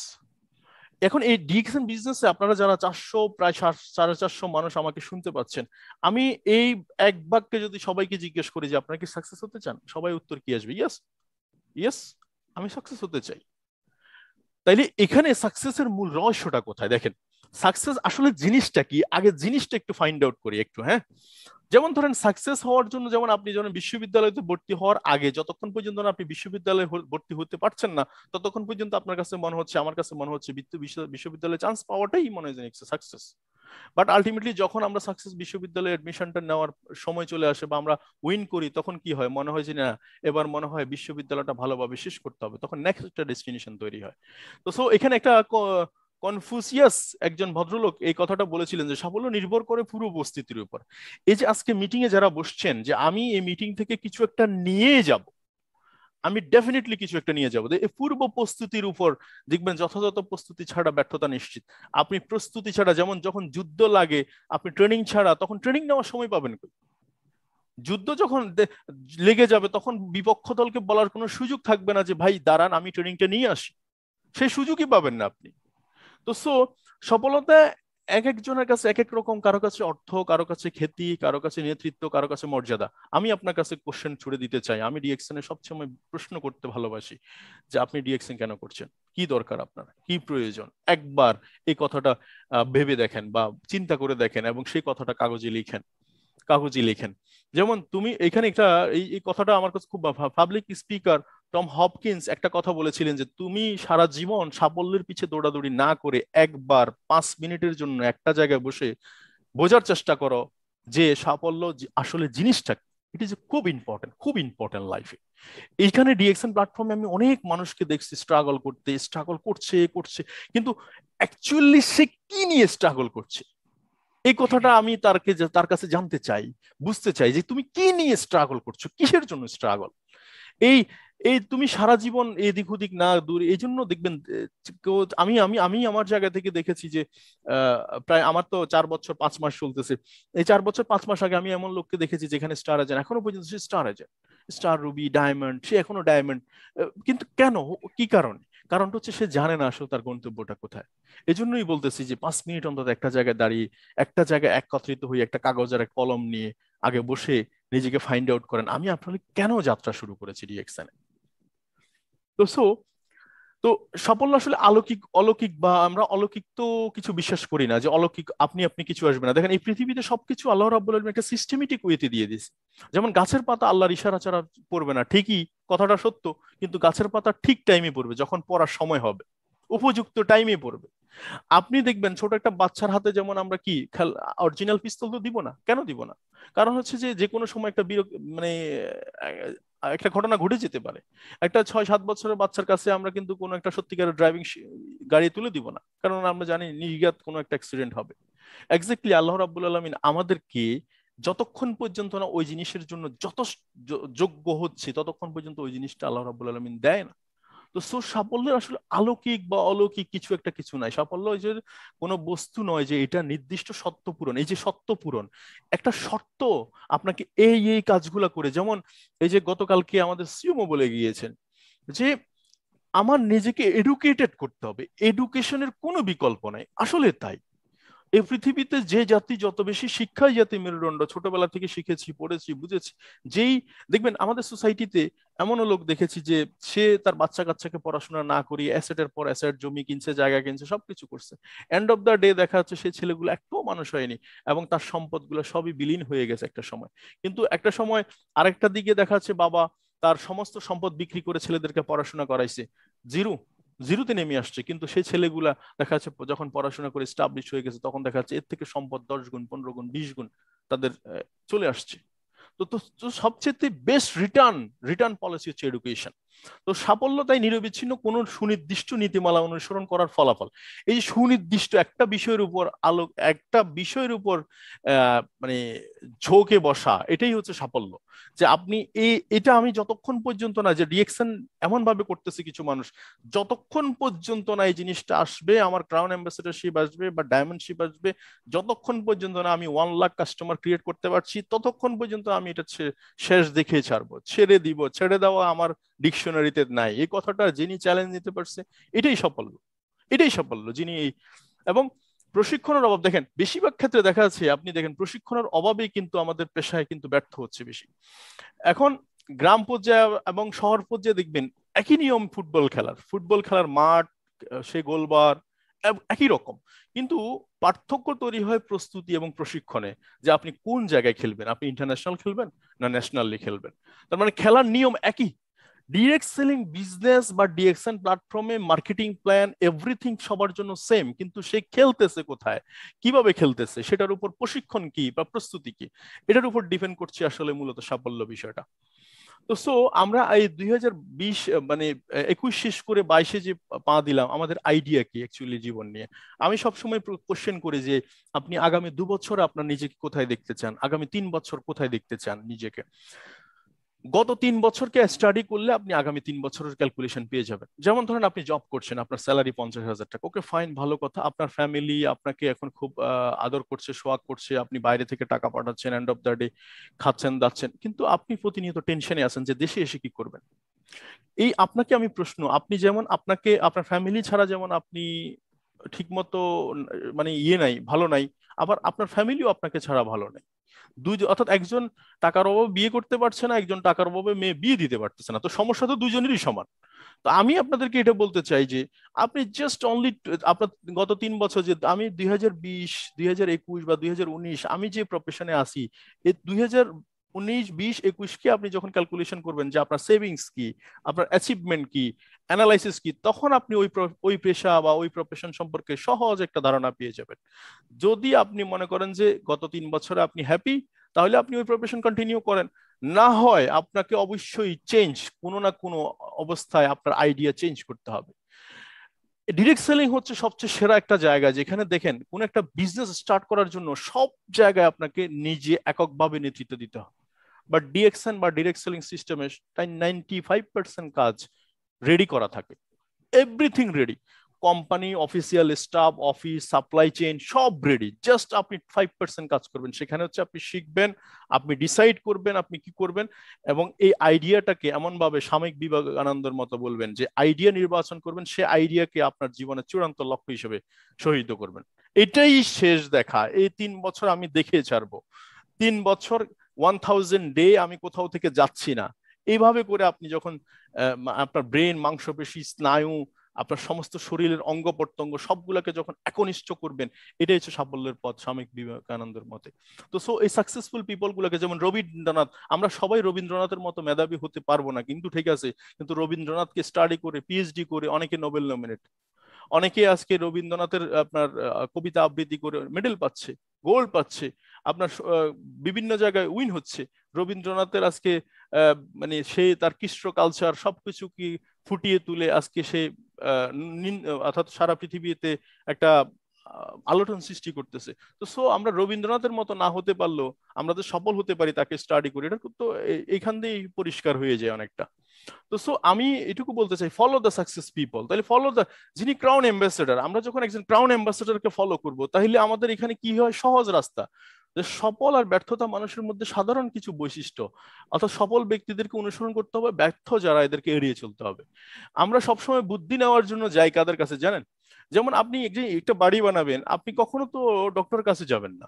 এখন এই ডিএক্সএন বিজনেসে আপনারা যারা 400, প্রায় 450 মানুষ আমাকে শুনতে পাচ্ছেন, আমি এই এক বাক্যে যদি সবাইকে জিজ্ঞেস করি যে আপনারা কি সাকসেস হতে চান, সবাই উত্তর কি আসবে? ইয়েস, ইয়েস, আমি সাকসেস হতে চাই। তাইলে এখানে সাকসেসের মূল রহস্যটা কোথায়? দেখেন, সাকসেস আসলে জিনিসটা কি, আগে জিনিসটা একটু ফাইন্ড আউট করি একটু। হ্যাঁ, যেমন ধরেন সাকসেস হওয়ার জন্য, যেমন আপনি যখন বিশ্ববিদ্যালয়তে ভর্তি হওয়ার আগে যতক্ষণ পর্যন্ত না আপনি বিশ্ববিদ্যালয়ে ভর্তি হতে পারছেন না, ততক্ষণ পর্যন্ত আপনার কাছে মনে হচ্ছে, আমার কাছে মনে হচ্ছে বিশ্ববিদ্যালয়ে চান্স পাওয়াটাই মনে হয় সাকসেস। বাট আলটিমেটলি যখন আমরা সাকসেস বিশ্ববিদ্যালয়ে এডমিশনটা নেওয়ার সময় চলে আসে, বা আমরা উইন করি, তখন কি হয়? মনে হয় যে না, এবার মনে হয় বিশ্ববিদ্যালয়টা ভালোভাবে শেষ করতে হবে, তখন নেক্সট একটা ডেস্টিনেশন তৈরি হয়। তো সো এখানে একটা কনফুসিয়াস একজন ভদ্রলোক এই কথাটা বলেছিলেন যে সাফল্য নির্ভর করে পুরো উপস্থিতির উপর। এই যে আজকে মিটিং এ যারা বসছেন, যে আমি এই মিটিং থেকে কিছু একটা নিয়ে যাব, আমি ডেফিনেটলি কিছু একটা নিয়ে যাবো, এই পূর্ব প্রস্তুতির উপর দেখবেন যথাযথ প্রস্তুতি ছাড়া ব্যর্থতা নিশ্চিত। আপনি প্রস্তুতি ছাড়া, যেমন যখন যুদ্ধ লাগে, আপনি ট্রেনিং ছাড়া তখন ট্রেনিং নেওয়ার সময় পাবেন কই? যুদ্ধ যখন লেগে যাবে, তখন বিপক্ষ দলকে বলার কোনো সুযোগ থাকবে না যে ভাই দাঁড়ান আমি ট্রেনিংটা নিয়ে আসি, সেই সুযোগই পাবেন না আপনি। তো সো সফলতা এক একজনের কাছে এক এক রকম, কারো কাছে অর্থ, কারো কাছে খ্যাতি, কারো কাছে নেতৃত্ব, কারো কাছে মর্যাদা। আমি আপনার কাছে কোশ্চেন ছুড়ে দিতে চাই, আমি ডিএক্সএন এ সবসময় প্রশ্ন করতে ভালোবাসি যে আপনি ডিএক্সএন কেন করছেন, কি দরকার আপনার, কি প্রয়োজন? একবার এই কথাটা ভেবে দেখেন বা চিন্তা করে দেখেন, এবং সেই কথাটা কাগজে লিখেন। যেমন তুমি এখানে একটা, এই কথাটা আমার কাছে খুব, পাবলিক স্পিকার টম হপকিন্স একটা কথা বলেছিলেন যে তুমি সারা জীবন সাফল্যের পিছে দৌড়াদৌড়ি না করে একবার 5 মিনিটের জন্য একটা জায়গায় বসে বোঝার চেষ্টা করো যে সাফল্য আসলে জিনিসটা। ইট ইজ খুব ইম্পর্টেন্ট, খুব ইম্পর্টেন্ট লাইফে। এইখানে ডিএক্সএন প্ল্যাটফর্মে আমি অনেক মানুষকে দেখছি স্ট্রাগল করছে, কিন্তু অ্যাকচুয়ালি সে কি নিয়ে স্ট্রাগল করছে, এই কথাটা আমি তার কাছে জানতে চাই, বুঝতে চাই যে তুমি কি নিয়ে স্ট্রাগল করছো, কিসের জন্য স্ট্রাগল। এই এই তুমি সারা জীবন এদিক ওদিক না দূর, এই জন্য দেখবেন আমি আমি আমি আমার জায়গা থেকে দেখেছি যে আহ, প্রায় আমার তো 4 বছর 5 মাস চলতেছে, এই 4 বছর 5 মাস আগে আমি এমন লোককে দেখেছি যেখানে স্টার এজেন্ট, এখনো পর্যন্ত সে star agent, star ruby diamond, সে এখনো ডায়মন্ড। কিন্তু কেন, কি কারণে? কারণটা হচ্ছে সে জানে না আসলে তার গন্তব্যটা কোথায়। এজন্যই বলতেছি যে 5 মিনিট অন্তত একটা জায়গায় দাঁড়িয়ে, একটা জায়গায় একত্রিত হয়ে একটা কাগজ আর এক কলম নিয়ে আগে বসে নিজেকে ফাইন্ড আউট করেন আমি আসলে কেন যাত্রা শুরু করেছি ডিএক্সএন। তো সো তো সাফল্য আসলে অলৌকিক অলৌকিক, বা আমরা অলৌকিক তো কিছু বিশ্বাস করি না, যে অলৌকিক আপনি আপনি কিছু আসবে না। দেখেন এই পৃথিবীতে সবকিছু আল্লাহ রাব্বুল আলামিন একটা সিস্টেমেটিক ওয়েতে দিয়ে দিয়েছে। যেমন গাছের পাতা আল্লাহর ইশারা ছাড়া পড়বে না, ঠিকই, কথাটা সত্য, কিন্তু গাছের পাতা ঠিক টাইমে পড়বে, যখন পড়ার সময় হবে, উপযুক্ত টাইমে পড়বে। আপনি দেখবেন ছোট একটা বাচ্চার হাতে যেমন আমরা কি অরিজিনাল পিস্তল তো দিব না, কেন দিব না? কারণ হচ্ছে যে যে কোনো সময় একটা মানে একটা ঘটনা ঘটে যেতে পারে। একটা 6-7 বছরের বাচ্চার কাছে আমরা কিন্তু কোনো একটা সত্যিকারের ড্রাইভিং গাড়ি তুলে দিব না, কারণ আমরা জানি নির্ঘাত কোনো একটা অ্যাক্সিডেন্ট হবে। এক্স্যাক্টলি আল্লাহ রাব্বুল আলামিন আমাদেরকে যতক্ষণ পর্যন্ত না ওই জিনিসের জন্য যত যোগ্য হচ্ছে, ততক্ষণ পর্যন্ত ওই জিনিসটা আল্লাহ রাব্বুল আলামিন দেয় না। তো সাফল্যের আসলে অলৌকিক বা অলৌকিক কিছু একটা কিছু নাই। সাফল্য ওই যে কোনো বস্তু নয় যে এটা নির্দিষ্ট সত্য পূরণ, এই যে সত্য পূরণ একটা শর্ত, আপনাকে এই কাজগুলা করে, যেমন এই যে গতকালকে আমাদের সিএমও বলে গিয়েছেন যে আমার নিজেকে এডুকেটেড করতে হবে, এডুকেশনের কোনো বিকল্প নাই, আসলে তাই। এই পৃথিবীতে যে জাতি যত বেশি শিক্ষাই জাতি মেরুদণ্ড, ছোটবেলা থেকে শিখেছি, পড়েছি, বুঝেছি। যেই দেখবেন আমাদের সোসাইটিতে এমনও লোক দেখেছি যে সে তার বাচ্চা কাচ্চাকে পড়াশোনা না করিয়ে অ্যাসেটের পর অ্যাসেট, জমি কিনছে, জায়গা কিনছে, সবকিছু করছে। এন্ড অফ দা ডে দেখা যাচ্ছে সেই ছেলেগুলো একটাও মানুষ হয়নি, এবং তার সম্পদগুলো সবই বিলীন হয়ে গেছে একটা সময়। কিন্তু একটা সময় আরেকটা দিকে দেখা যাচ্ছে বাবা তার সমস্ত সম্পদ বিক্রি করে ছেলেদেরকে পড়াশোনা করাইছে, জিরো জিরোতে নেমে আসছে, কিন্তু সেই ছেলেগুলা দেখা যাচ্ছে যখন পড়াশোনা করে স্টাবলিশ হয়ে গেছে, তখন দেখা যাচ্ছে এর থেকে সম্পদ 10 গুণ 15 গুণ 20 গুণ তাদের চলে আসছে। তো তো তো সবচেয়ে বেস্ট রিটার্ন রিটার্ন পলিসি হচ্ছে এডুকেশন। তো সাফল্য তাই নিরবিচ্ছিন্ন কোন সুনির্দিষ্ট নীতিমালা অনুসরণ করার ফলাফল। এই যে সুনির্দিষ্ট একটা বিষয়ের উপর একটা বিষয়ের উপর মানে ঝোঁকে বসা, এটাই হচ্ছে সাফল্য। যে আপনি এটা আমি যতক্ষণ পর্যন্ত না, যে রিয়েকশন এমন ভাবে করতেছে কিছু মানুষ, যতক্ষণ পর্যন্ত না এই জিনিসটা আসবে, আমার ক্রাউন অ্যাম্বাসেডরশিপ আসবে বা ডায়মন্ডশিপ আসবে, যতক্ষণ পর্যন্ত না আমি 1 লাখ কাস্টমার ক্রিয়েট করতে পারছি, ততক্ষণ পর্যন্ত আমি এটা শেষ দেখে ছাড়বো, ছেড়ে দিব। ছেড়ে দেওয়া আমার ডিকশনারিতে নাই। এই কথাটা যিনি চ্যালেঞ্জ নিতে পারছে, এটাই সাফল্য। এটাই সাফল্য যিনি এবং প্রশিক্ষণের অভাব, দেখেন বেশিরভাগ ক্ষেত্রে দেখা যাচ্ছে, আপনি দেখেন প্রশিক্ষণের অভাবেই কিন্তু আমাদের পেশায় কিন্তু ব্যর্থ হচ্ছে বেশি। এখন গ্রাম পর্যায়ে এবং শহর পর্যায়ে দেখবেন একই নিয়ম, ফুটবল খেলার মাঠ, সে গোলবার একই রকম, কিন্তু পার্থক্য তৈরি হয় প্রস্তুতি এবং প্রশিক্ষণে, যে আপনি কোন জায়গায় খেলবেন, আপনি ইন্টারন্যাশনাল খেলবেন না ন্যাশনালি খেলবেন। তার মানে খেলার নিয়ম একই। ডিরেক্ট সেলিং বিজনেস বা ডিএক্সএন প্ল্যাটফর্মে মার্কেটিং প্ল্যান এভরিথিং সবার জন্য সেম, কিন্তু সে খেলতেছে কোথায়, কিভাবে খেলতেছে, সেটার উপর প্রশিক্ষণ কি বা প্রস্তুতি কি, এটার উপর ডিপেন্ড করছে আসলে মূলত সাফল্য বিষয়টা। তো আমরা এই 2020 মানে 21 শেষ করে 22-এ যে পা দিলাম, আমাদের আইডিয়া কি অ্যাকচুয়ালি জীবন নিয়ে? আমি সবসময় কোশ্চেন করি যে আপনি আগামী 2 বছর আপনার নিজেকে কোথায় দেখতে চান, আগামী 3 বছর কোথায় দেখতে চান নিজেকে। গত 3 বছরকে স্টাডি করলে আপনি আগামী 3 বছরের ক্যালকুলেশন পেয়ে যাবেন। যেমন ধরেন আপনি জব করছেন, আপনার স্যালারি 50,000 টাকা, ওকে ফাইন, ভালো কথা। আপনার ফ্যামিলি আপনাকে এখন খুব আদর করছে, সোয়াগ করছে, আপনি বাইরে থেকে টাকা পাঠাচ্ছেন, এন্ড অফ দ্য ডে খাচ্ছেন দাচ্ছেন, কিন্তু আপনি প্রতিনিয়ত টেনশনে আছেন যে দেশে এসে কি করবেন। এই আপনাকে আমি প্রশ্ন, আপনি যেমন আপনাকে আপনার ফ্যামিলি ছাড়া যেমন আপনি ঠিক মতো মানে নাই, ভালো নাই, আবার আপনার ফ্যামিলিও আপনাকে ছাড়া ভালো নাই। অর্থাৎ একজন টাকার অভাবে বিয়ে করতে পারছে না, একজন টাকার অভাবে মেয়ে বিয়ে দিতে পারতেছে না, তো সমস্যা তো দুজনেরই সমান। তো আমি আপনাদেরকে এটা বলতে চাই যে আপনি জাস্ট অনলি আপনার গত 3 বছর, যে আমি 2020, 2021 বা 2019 আমি যে প্রফেশনে আছি, এই 2019, 20, 21 কে আপনি যখন ক্যালকুলেশন করবেন যে আপনার সেভিংস কি, আপনার অ্যাচিভমেন্ট কি, অ্যানালাইসিস কি, তখন আপনি ওই পেশা বা ওই প্রফেশন সম্পর্কে সহজ একটা ধারণা পেয়ে যাবেন। যদি আপনি মনে করেন যে গত 3 বছরে আপনি হ্যাপি, তাহলে আপনি ওই প্রফেশন কন্টিনিউ করেন। না হয় আপনাকে অবশ্যই কোনো না কোনো অবস্থায় আপনার আইডিয়া চেঞ্জ করতে হবে। ডিরেক্ট সেলিং হচ্ছে সবচেয়ে সেরা একটা জায়গা, যেখানে দেখেন কোন একটা বিজনেস স্টার্ট করার জন্য সব জায়গায় আপনাকে নিজে এককভাবে নেতৃত্ব দিতে হবে। বাট ডিএক্সএন বা ডিরেক্ট সেলিং সিস্টেমে তাই 95% কাজ রেডি করা থাকে, everything ready. Company, official staff, office, supply chain সব রেডি, জাস্ট আপনি 5% কাজ করবেন। সেখানে হচ্ছে আপনি শিখবেন, আপনি ডিসাইড করবেন আপনি কি করবেন, এবং এই আইডিয়াটাকে এমন ভাবে সাময়িক বিবেকানন্দের মতো বলবেন যে আইডিয়া নির্বাচন করবেন, সে আইডিয়াকে আপনার জীবনের চূড়ান্ত লক্ষ্য হিসেবে শহীদ করবেন। এটাই শেষ দেখা। এই 3 বছর আমি দেখে ছাড়বো। 3 বছর, 1000 ডে আমি কোথাও থেকে যাচ্ছি না। এইভাবে করে আপনি যখন আপনার ব্রেন, মাংসপেশি, স্নায়ু, আপনার সমস্ত শরীরের অঙ্গ প্রত্যঙ্গ সবগুলোকে যখন একনিষ্ঠ করবেন, এটাই হচ্ছে সাফল্যের পথ স্বামী বিবেকানন্দের মতে। তো এই সাকসেসফুল পিপল গুলোকে, যেমন রবীন্দ্রনাথ, আমরা সবাই রবীন্দ্রনাথের মতো মেধাবী হতে পারবো না, কিন্তু ঠিক আছে, কিন্তু রবীন্দ্রনাথকে স্টাডি করে, পিএইচডি করে অনেকে নোবেল নমিনেট, অনেকে আজকে রবীন্দ্রনাথের আপনার কবিতা আবৃত্তি করে মেডেল পাচ্ছে, গোল্ড পাচ্ছে, আপনার বিভিন্ন জায়গায় উইন হচ্ছে। রবীন্দ্রনাথের আজকে মানে সে তার কৃষ্ণ কালচার সবকিছু কি ফুটিয়ে তুলে আজকে সে অর্থাৎ সারা পৃথিবীতে একটা আলোড়ন সৃষ্টি করতেছে। তো আমরা রবীন্দ্রনাথের মতো না হতে পারলেও আমরা যে সফল হতে পারি তাকে স্টাডি করি, এটা তো এইখান দিয়েই পরিষ্কার হয়ে যায় অনেকটা। তো আমি এটুকু বলতে চাই, ফলো দ্য সাকসেস পিপল। তাহলে ফলো দ্য, যিনি ক্রাউন অ্যাম্বাসেডর, আমরা যখন একজন ক্রাউন অ্যাম্বাসেডরকে ফলো করব, তাহলে আমাদের এখানে কি হয়, সহজ রাস্তা। যে সফল আর ব্যর্থতা মানুষের মধ্যে সাধারণ কিছু বৈশিষ্ট্য, অর্থাৎ সফল ব্যক্তিদেরকে অনুসরণ করতে হবে, ব্যর্থ যারা এদেরকে এড়িয়ে চলতে হবে। আমরা সবসময় বুদ্ধি নেওয়ার জন্য যাই কাদের কাছে জানেন? যেমন আপনি একটা বাড়ি বানাবেন, আপনি কখনো তো ডক্টরের কাছে যাবেন না।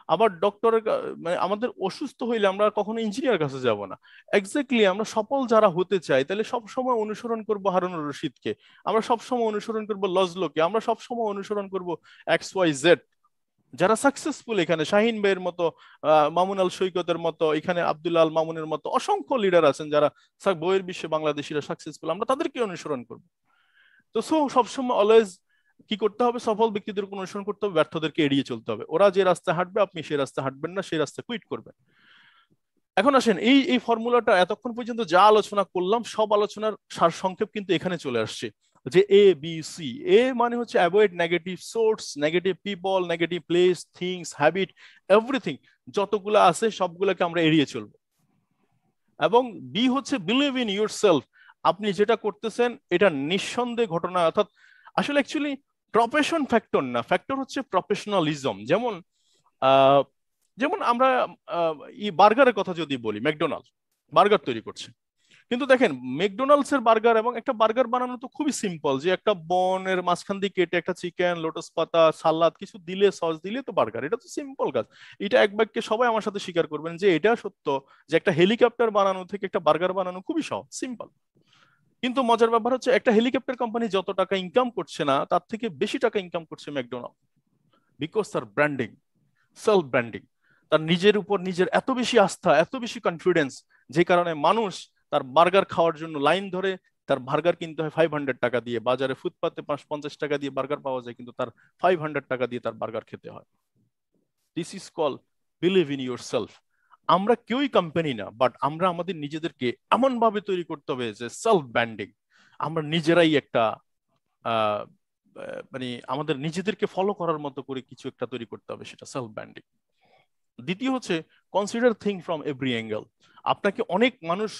আবার ডক্টরের মানে আমাদের অসুস্থ হইলে আমরা কখনো ইঞ্জিনিয়ার কাছে যাব না। এক্স্যাক্টলি, আমরা সফল যারা হতে চাই তাহলে সব সময় অনুসরণ করব হারুনুর রশিদকে, আমরা সব সময় অনুসরণ করব লজলোকে, আমরা সব সময় অনুসরণ করব XYZ। যারা সাকসেসফুল, এখানে শাহিন ভাইয়ের মতো, মামুন আল সৈকতের মতো, এখানে আব্দুল আল মামুনের মতো অসংখ্য লিডার আছেন যারা বইয়ের বিশ্বে বাংলাদেশিরা সাকসেসফুল, আমরা তাদেরকে অনুসরণ করব। তো সবসময় অলওয়েজ কি করতে হবে, সফল ব্যক্তিদের অনুসরণ করতে হবে, ব্যর্থদেরকে এড়িয়ে চলতে হবে। ওরা যে রাস্তায় হাঁটবে আপনি সেই রাস্তায় হাঁটবেন না, সেই রাস্তায় কুইট করবেন। এখন আসেন এই এই ফর্মুলাটা এতক্ষণ পর্যন্ত যা আলোচনা করলাম সব আলোচনার সারসংক্ষেপ কিন্তু এখানে চলে আসছে, যে ABC। এ মানে হচ্ছে avoid negative source, negative people, negative place, things, habit, everything যতগুলো আছে সবগুলোকে আমরা এড়িয়ে চলবো। এবং বি হচ্ছে বিলিভ ইন ইউর সেলফ। আপনি যেটা করতেছেন এটা নিঃসন্দেহে ঘটনা, অর্থাৎ আসলে অ্যাকচুয়ালি প্রফেশন ফ্যাক্টর না, ফ্যাক্টর হচ্ছে প্রফেশনালিজম। যেমন আহ, যেমন আমরা ই বার্গারের কথা যদি বলি, ম্যাকডোনাল্ড বার্গার তৈরি করছে, কিন্তু দেখেন ম্যাকডোনাল্ডস এর বার্গার এবং একটা বার্গার বানানো তো খুবই সিম্পল, যে একটা বনের মাঝখান দিয়ে কেটে একটা চিকেন, লোটাস পাতা, সালাদ কিছু দিলে, সস দিলে তো বার্গার। এটা তো সিম্পল কাজ। এটা এক বাক্যে সবাই আমার সাথে স্বীকার করবেন যে এটা সত্য, যে একটা হেলিকপ্টার বানানো থেকে একটা বার্গার বানানো খুবই সহজ, সিম্পল। কিন্তু মজার ব্যাপার হচ্ছে একটা হেলিকপ্টার কোম্পানি যত টাকা ইনকাম করছে না, তার থেকে বেশি টাকা ইনকাম করছে ম্যাকডোনাল্ড, বিকজ তার ব্র্যান্ডিং, সেলফ ব্র্যান্ডিং। তার নিজের উপর নিজের এত বেশি আস্থা, এত বেশি কনফিডেন্স, যে কারণে মানুষ তার বার্গার খাওয়ার জন্য লাইন ধরে। তার বার্গার কিনতে হয় 500 টাকা দিয়ে, বাজারে ফুটপাতে 50 টাকা দিয়ে বার্গার পাওয়া যায়, কিন্তু তার 500 টাকা দিয়ে তার বার্গার খেতে হয়। This is call believe in your self. আমরা কেউই কোম্পানি না, বাট আমরা আমাদের নিজেদেরকে এমন ভাবে তৈরি করতে হবে যে সেলফ ব্র্যান্ডিং, আমরা নিজেরাই একটা আহ মানে আমাদের নিজেদেরকে ফলো করার মতো করে কিছু একটা তৈরি করতে হবে, সেটা সেলফ ব্র্যান্ডিং। দ্বিতীয় হচ্ছে consider thing from every angle. আপনাকে অনেক মানুষ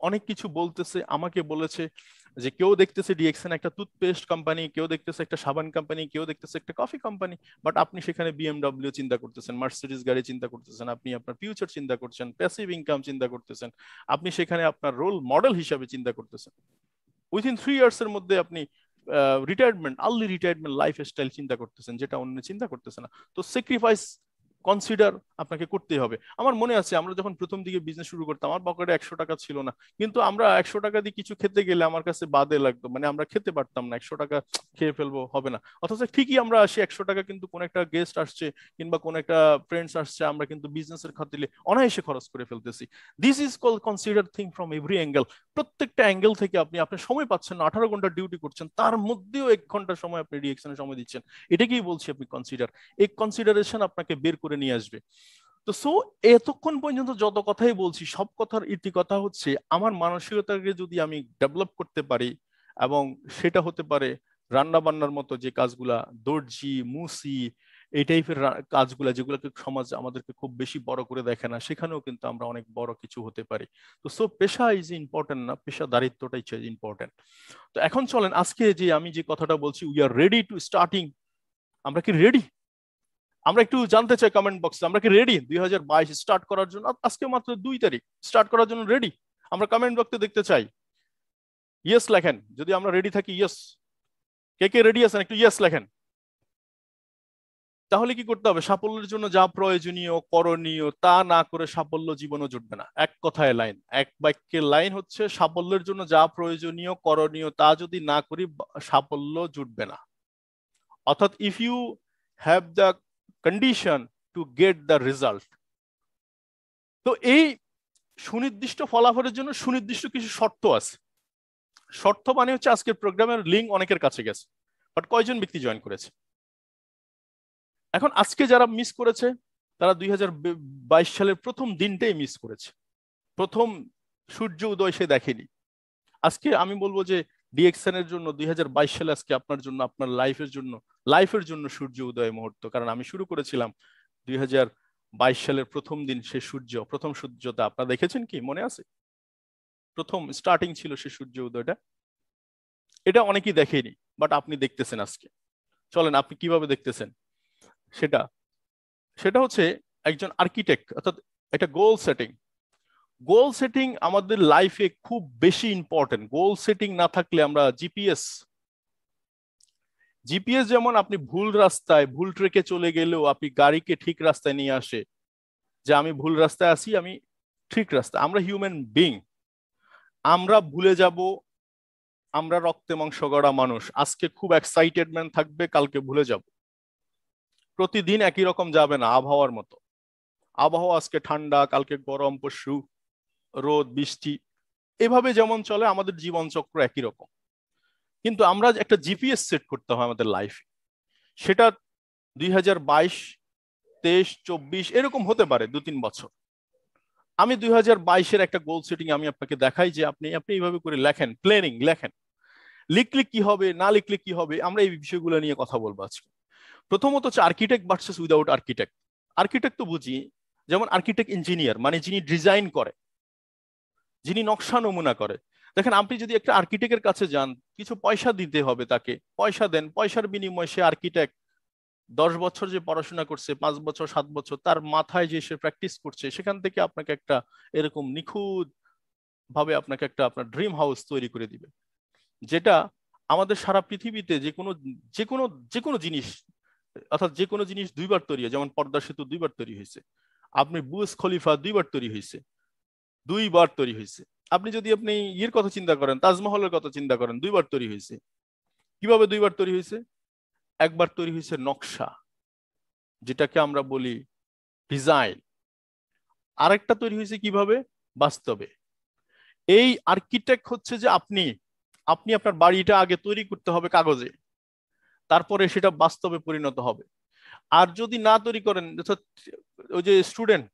অনেক কিছু বলতেছে, আমাকে বলেছে যে কেউ দেখতেছে ডিএক্সএন একটা টুথপেস্ট কোম্পানি, কেউ দেখতেছে একটা সাবান কোম্পানি, কেউ দেখতেছে একটা কফি কোম্পানি, বাট আপনি সেখানে বিএমডব্লিউ চিন্তা করতেছেন, মার্সিডিজ গাড়ি চিন্তা করতেছেন, আপনি আপনার ফিউচার চিন্তা করছেন, প্যাসিভ ইনকাম চিন্তা করতেছেন, আপনি সেখানে আপনার রোল মডেল হিসাবে চিন্তা করতেছেন। উইথিন 3 ইয়ার্স এর মধ্যে আপনি retirement, early retirement life style চিন্তা করতেছেন, যেটা অন্য চিন্তা করতেছে না। তো স্যাক্রিফাইস, কনসিডার আপনাকে করতেই হবে। আমার মনে আছে আমরা যখন প্রথম দিকে বিজনেস শুরু করতাম, আমার পকেটে 100 টাকা ছিল না, কিন্তু আমরা 100 টাকা দিয়ে কিছু খেতে গেলে আমার কাছে বাদে লাগতো, মানে আমরা খেতে পারতাম না, 100 টাকা খেয়ে ফেলবো হবে না। অথচ ঠিকই আমরা আসি 100 টাকা, কিন্তু কোন একটা গেস্ট আসছে কিংবা কোন একটা ফ্রেন্ডস আসছে, আমরা কিন্তু বিজনেসের খাতিরে অনায়াসে খরচ করে ফেলতেছি। This is call consider thing from every angle. প্রত্যেকটা অ্যাঙ্গেল থেকে আপনি আপনার সময় পাচ্ছেন না, 18 ঘন্টা ডিউটি করছেন, তার মধ্যেও 1 ঘন্টা সময় আপনি রিয়েকশনের সময় দিচ্ছেন, এটাকেই বলছি আপনি কনসিডার। এই কনসিডারেশন আপনাকে বের করে নিয়ে আসবে। তো সো এতক্ষণ পর্যন্ত যত কথাই বলছি, সব কথার ইতি কথা হচ্ছে আমার মানসিকতাকে যদি আমি ডেভেলপ করতে পারি, এবং সেটা হতে পারে রান্না বান্নার মতো যে কাজগুলা, দর্জি, মুসি, এই টাইপের কাজগুলা যেগুলোকে সমাজ আমাদেরকে খুব বেশি বড় করে দেখে না, সেখানেও কিন্তু আমরা অনেক বড় কিছু হতে পারি। তো সো পেশা ইজ ইম্পর্টেন্ট না, পেশাদারিত্বটাই ইম্পর্টেন্ট। তো এখন চলেন আজকে যে আমি যে কথাটা বলছি, we are ready to starting. আমরা কি রেডি? আমরা একটু জানতে চাই কমেন্ট বক্সে, আমরা কি রেডি 2022 স্টার্ট করার জন্য? আজকে মাত্র 2 তারিখ, স্টার্ট করার জন্য রেডি? আমরা কমেন্ট বক্সে দেখতে চাই ইয়েস লেখেন যদি আমরা রেডি থাকি। ইয়েস, কে কে রেডি আছেন একটু ইয়েস লেখেন। তাহলে কি করতে হবে? সাফল্যের জন্য যা প্রয়োজনীয় করণীয় তা না করে সাফল্য জীবনও জুটবে না। এক কথায় লাইন, এক বাক্যের লাইন হচ্ছে সাফল্যের জন্য যা প্রয়োজনীয় করণীয় তা যদি না করি সাফল্য জুটবে না। অর্থাৎ if you have the condition to get the result, তো এই সুনির্দিষ্ট ফলাফলের জন্য সুনির্দিষ্ট কিছু শর্ত আছে। শর্ত মানে হচ্ছে আজকের প্রোগ্রামের লিঙ্ক অনেকের কাছে গেছে, বাট কয়জন ব্যক্তি জয়েন করেছে? এখন আজকে যারা মিস করেছে, তারা 2022 সালের প্রথম দিনটাই মিস করেছে, প্রথম সূর্য উদয় সে দেখেনি। আজকে আমি বলবো যে ডিএক্সএন এর জন্য 2022 সালে আজকে আপনার জন্য, আপনার লাইফের জন্য সূর্য উদয় মুহূর্ত। কারণ আমি শুরু করেছিলাম 2022 সালের প্রথম দিন, সে প্রথম সূর্যটা আপনারা দেখেছেন কি মনে আছে? প্রথম স্টার্টিং ছিল সে সূর্য উদয়টা, এটা অনেকেই দেখেনি, বাট আপনি দেখতেছেন আজকে। চলেন আপনি কিভাবে দেখতেছেন সেটা, সেটা হচ্ছে একজন আর্কিটেক্ট, অর্থাৎ একটা গোল সেটিং। গোল সেটিং আমাদের লাইফে খুব বেশি ইম্পর্টেন্ট। গোল সেটিং না থাকলে আমরা জিপিএস, যেমন আপনি ভুল রাস্তায় ভুল ট্রেকে চলে গেলেও আপনি গাড়িকে ঠিক রাস্তায় নিয়ে আসে, যে আমি ভুল রাস্তায় আছি, আমি ঠিক রাস্তা। আমরা হিউম্যান বিং, আমরা ভুলে যাব। আমরা রক্তে মাংস গড়া মানুষ, আজকে খুব এক্সাইটেডমেন্ট থাকবে, কালকে ভুলে যাব। প্রতিদিন একই রকম যাবে না, আবহাওয়ার মতো। আবহাওয়া আজকে ঠান্ডা, কালকে গরম, পরশু রোদ বৃষ্টি, এভাবে যেমন চলে আমাদের জীবন চক্র একই রকম। কিন্তু আমরা একটা জিপিএস সেট করতে হয় আমাদের লাইফে, সেটা 2022, 23, 24 এরকম হতে পারে, 2-3 বছর। আমি 2022-এর একটা গোল সেটিং আমি আপনাকে দেখাই যে আপনি আপনি এইভাবে করে লেখেন, প্ল্যানিং লেখেন। লিখলে কি হবে, না লিখলে কি হবে, আমরা এই বিষয়গুলো নিয়ে কথা বলবো আজকে। প্রথমত হচ্ছে architect versus without architect. Architect তো বুঝি, যেমন আর্কিটেক্ট ইঞ্জিনিয়ার মানে যিনি ডিজাইন করে, যিনি নকশা নমুনা করে। দেখেন আপনি যদি একটা আর্কিটেক্টের কাছে যান, কিছু পয়সা দিতে হবে তাকে, পয়সা দেন, পয়সার বিনিময়ে সে আর্কিটেক্ট 10 বছর যে পড়াশোনা করছে, 5 বছর 7 বছর তার মাথায় যে সে প্র্যাকটিস করছে, সেখান থেকে আপনাকে একটা এরকম নিখুঁত ভাবে আপনাকে একটা আপনার ড্রিম হাউস তৈরি করে দিবে, যেটা আমাদের সারা পৃথিবীতে যে কোনো যে কোনো জিনিস, অর্থাৎ যে কোনো জিনিস দুইবার তৈরি হয়। যেমন পদ্মা সেতু দুইবার তৈরি হয়েছে, আপনি বুর্জ খলিফা দুইবার তৈরি হয়েছে, দুইবার তৈরি হয়েছে। আপনি যদি আপনি ইয়ের কথা চিন্তা করেন, তাজমহলের কথা চিন্তা করেন, দুইবার তৈরি হয়েছে। কিভাবে দুইবার তৈরি হয়েছে? একবার তৈরি হয়েছে নকশা, যেটাকে আমরা বলি ডিজাইন, আরেকটা তৈরি হয়েছে কিভাবে? বাস্তবে। এই আর্কিটেক্ট হচ্ছে যে আপনি আপনি আপনার বাড়িটা আগে তৈরি করতে হবে কাগজে, তারপরে সেটা বাস্তবে পরিণত হবে। আর যদি না তৈরি করেন, অর্থাৎ ওই যে স্টুডেন্ট,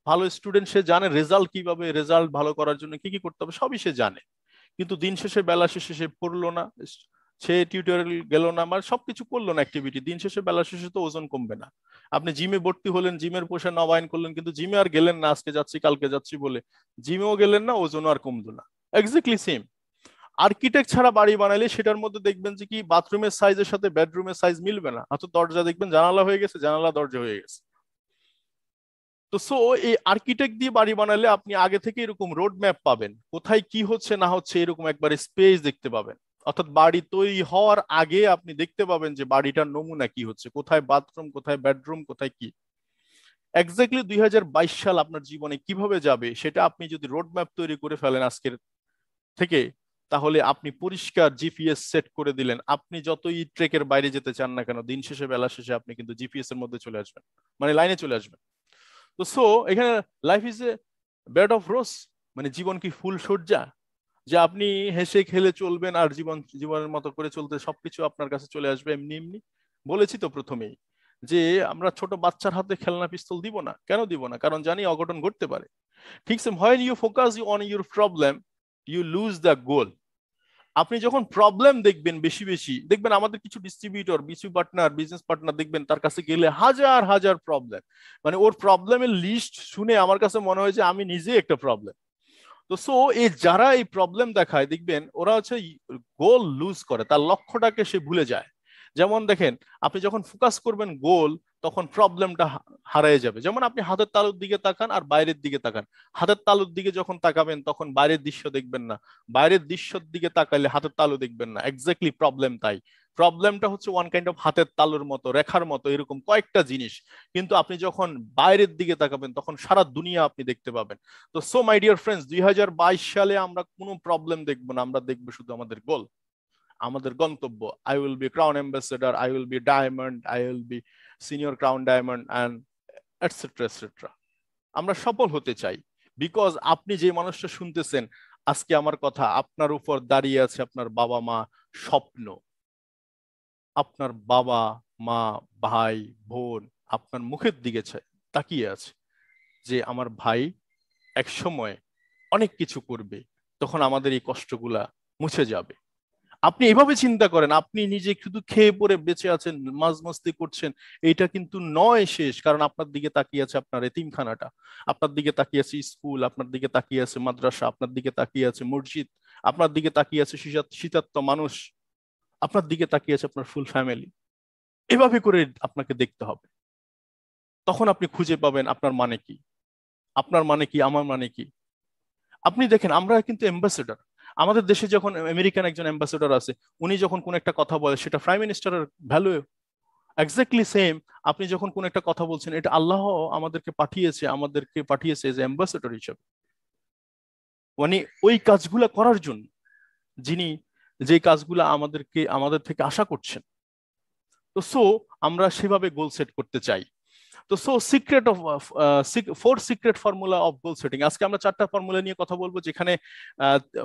ভালো স্টুডেন্ট সে জানে রেজাল্ট কিভাবে, রেজাল্ট ভালো করার জন্য কি কি করতে হবে সবই সে জানে, কিন্তু দিন শেষে বেলা শেষে সে পড়লো না, সে টিউটোরিয়াল গেল না, মানে সবকিছু করলো না অ্যাক্টিভিটি, দিন শেষে বেলা শেষে তো ওজন কমবে না। আপনি জিমে ভর্তি হলেন, জিমের পয়সা নবায়ন করলেন, কিন্তু জিমে আর গেলেন না, আজকে যাচ্ছি কালকে যাচ্ছি বলে জিমেও গেলেন না, ওজনও আর কমলো না। Exactly same. আর্কিটেক্ট ছাড়া বাড়ি বানাইলে সেটার মধ্যে দেখবেন যে কি বাথরুমের সাইজের সাথে বেডরুমের সাইজ মিলবে না, হয়তো দরজা দেখবেন জানালা হয়ে গেছে, জানালা দরজা হয়ে গেছে। তো সো এই আর্কিটেক্ট দিয়ে বাড়ি বানালে আপনি আগে থেকে এরকম রোড ম্যাপ পাবেন, কোথায় কি হচ্ছে না হচ্ছে এরকম একবার স্পেস দেখতে পাবেন। অর্থাৎ বাড়ি তৈরি হওয়ার আগে আপনি দেখতে পাবেন যে বাড়িটার নমুনা কি হচ্ছে, কোথায় বাথরুম, কোথায় বেডরুম, কোথায় কি। এক্স্যাক্টলি 2022 সাল আপনার জীবনে কিভাবে যাবে সেটা আপনি যদি রোড ম্যাপ তৈরি করে ফেলেন আজকের থেকে, তাহলে আপনি পরিষ্কার জিপিএস সেট করে দিলেন। আপনি যতই ট্রেকের বাইরে যেতে চান না কেন, দিন শেষে বেলা শেষে আপনি কিন্তু জিপিএস এর মধ্যে চলে আসবেন, মানে লাইনে চলে আসবেন। তো সো এখানে life is a bed of rose, মানে জীবন কি ফুল সজ্জা, যে আপনি হেসে খেলে চলবেন আর জীবনের মতো করে চলতে সবকিছু আপনার কাছে চলে আসবে এমনি এমনি। বলেছি তো প্রথমেই যে আমরা ছোট বাচ্চার হাতে খেলনা পিস্তল দিব না। কেন দিব না? কারণ জানি অঘটন ঘটতে পারে। ঠিক আছে, when you focus you on your problem, you lose the goal. আপনি যখন প্রবলেম দেখবেন বেশি বেশি, দেখবেন আমাদের কিছু ডিস্ট্রিবিউটর, কিছু পার্টনার, বিজনেস পার্টনার দেখবেন তার কাছে গেলে হাজার হাজার প্রবলেম, মানে ওর প্রবলেমের লিস্ট শুনে আমার কাছে মনে হয় যে আমি নিজে একটা প্রবলেম। তো সো এই যারা এই প্রবলেম দেখায় দেখবেন ওরা হচ্ছে গোল লুজ করে, তার লক্ষ্যটাকে সে ভুলে যায়। যেমন দেখেন, আপনি যখন ফোকাস করবেন গোল, তখন প্রবলেমটা হারিয়ে যাবে। যেমন আপনি হাতের তালুর দিকে তাকান আর বাইরের দিকে তাকান, হাতের তালুর দিকে যখন তাকাবেন তখন বাইরের দৃশ্য দেখবেন না, বাইরের দৃশ্যের দিকে তাকালে হাতের তালু দেখবেন না। এক্স্যাক্টলি প্রবলেম তাই। প্রবলেমটা হচ্ছে ওয়ান কাইন্ড অফ হাতের তালুর মতো, রেখার মতো, এরকম কয়েকটা জিনিস। কিন্তু আপনি যখন বাইরের দিকে তাকাবেন তখন সারা দুনিয়া আপনি দেখতে পাবেন। তো সো মাই ডিয়ার ফ্রেন্ডস, 2022 সালে আমরা কোনো প্রবলেম দেখবো না, আমরা দেখবো শুধু আমাদের গোল, আমাদের গন্তব্য। I will be crown ambassador, I will be diamond, I will be senior crown diamond and etcetera etcetera. আমরা সফল হতে চাই, বিকজ আপনি যে মানুষটা শুনতেছেন আজকে আমার কথা, আপনার উপর দাঁড়িয়ে আছে আপনার বাবা মা স্বপ্ন। আপনার বাবা মা, ভাই বোন আপনার মুখের দিকে তাকিয়ে আছে যে আমার ভাই এক সময় অনেক কিছু করবে, তখন আমাদের এই কষ্টগুলা মুছে যাবে। আপনি এভাবে চিন্তা করেন, আপনি নিজে শুধু খেয়ে পরে বেঁচে আছেন, মাঝ মস্তি করছেন, এইটা কিন্তু নয় শেষ। কারণ আপনার দিকে তাকিয়ে আছে আপনার এতিমখানাটা, আপনার দিকে তাকিয়ে আছে স্কুল, আপনার দিকে তাকিয়ে আছে মাদ্রাসা, আপনার দিকে তাকিয়ে আছে মসজিদ, আপনার দিকে তাকিয়ে আছে শীতার্ত মানুষ, আপনার দিকে তাকিয়ে আছে আপনার ফুল ফ্যামিলি। এভাবে করে আপনাকে দেখতে হবে, তখন আপনি খুঁজে পাবেন আপনার মানে কি, আপনার মানে কি, আমার মানে কি। আপনি দেখেন আমরা কিন্তু অ্যাম্বাসেডর। আমাদের দেশে যখন আমেরিকান একজন অ্যাম্বাসেডর আছে, উনি যখন কোন একটা কথা বলে সেটা প্রাইম মিনিস্টারের ভ্যালু। এক্স্যাক্টলি সেম, আপনি যখন কোন একটা কথা বলছেন, এটা আল্লাহ আমাদেরকে পাঠিয়েছে এজ অ্যাম্বাসেডর হিসেবে, মানে ওই কাজগুলা করার জন্য, যিনি যে কাজগুলা আমাদের থেকে আশা করছেন। তো সো আমরা সেভাবে গোল সেট করতে চাই। তো so secret of 4 secret formula of goal setting, আজকে আমরা 4টা ফর্মুলা নিয়ে কথা বলবো, যেখানে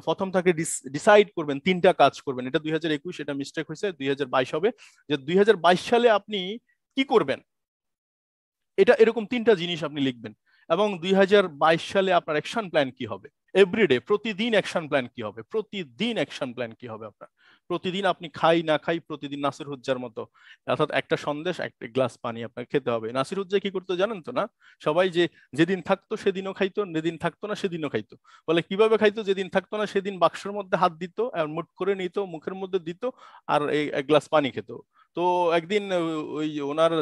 প্রথম থাকে ডিসাইড করবেন 3টা কাজ করবেন। এটা 2021, এটা মিস্টেক হয়েছে, 2022 হবে। যে 2022 সালে আপনি কি করবেন, এটা এরকম 3টা জিনিস আপনি লিখবেন। এবং 2022 সালে আপনার অ্যাকশন প্ল্যান কি হবে, এভরিডে, প্রতিদিন অ্যাকশন প্ল্যান কি হবে, প্রতিদিন অ্যাকশন প্ল্যান কি হবে আপনার। প্রতিদিন আপনি খাই না খাই, প্রতিদিন নাসির হুজ্জার মতো, অর্থাৎ একটা সন্দেশ একটা গ্লাস পানি আপনাকে খেতে হবে। নাসির হুজ্জা কি করতো জানেন তো না? সবাই যে যেদিন থাকতো সেদিনও খাইতো, যেদিন থাকতো না সেদিনও খাইতো। বলে কিভাবে খাইতো? যেদিন থাকতো না সেদিন বাক্সের মধ্যে হাত দিত, মুট করে নিত, মুখের মধ্যে দিত, আর এই এক গ্লাস পানি খেত। তো একদিন ওই ওনার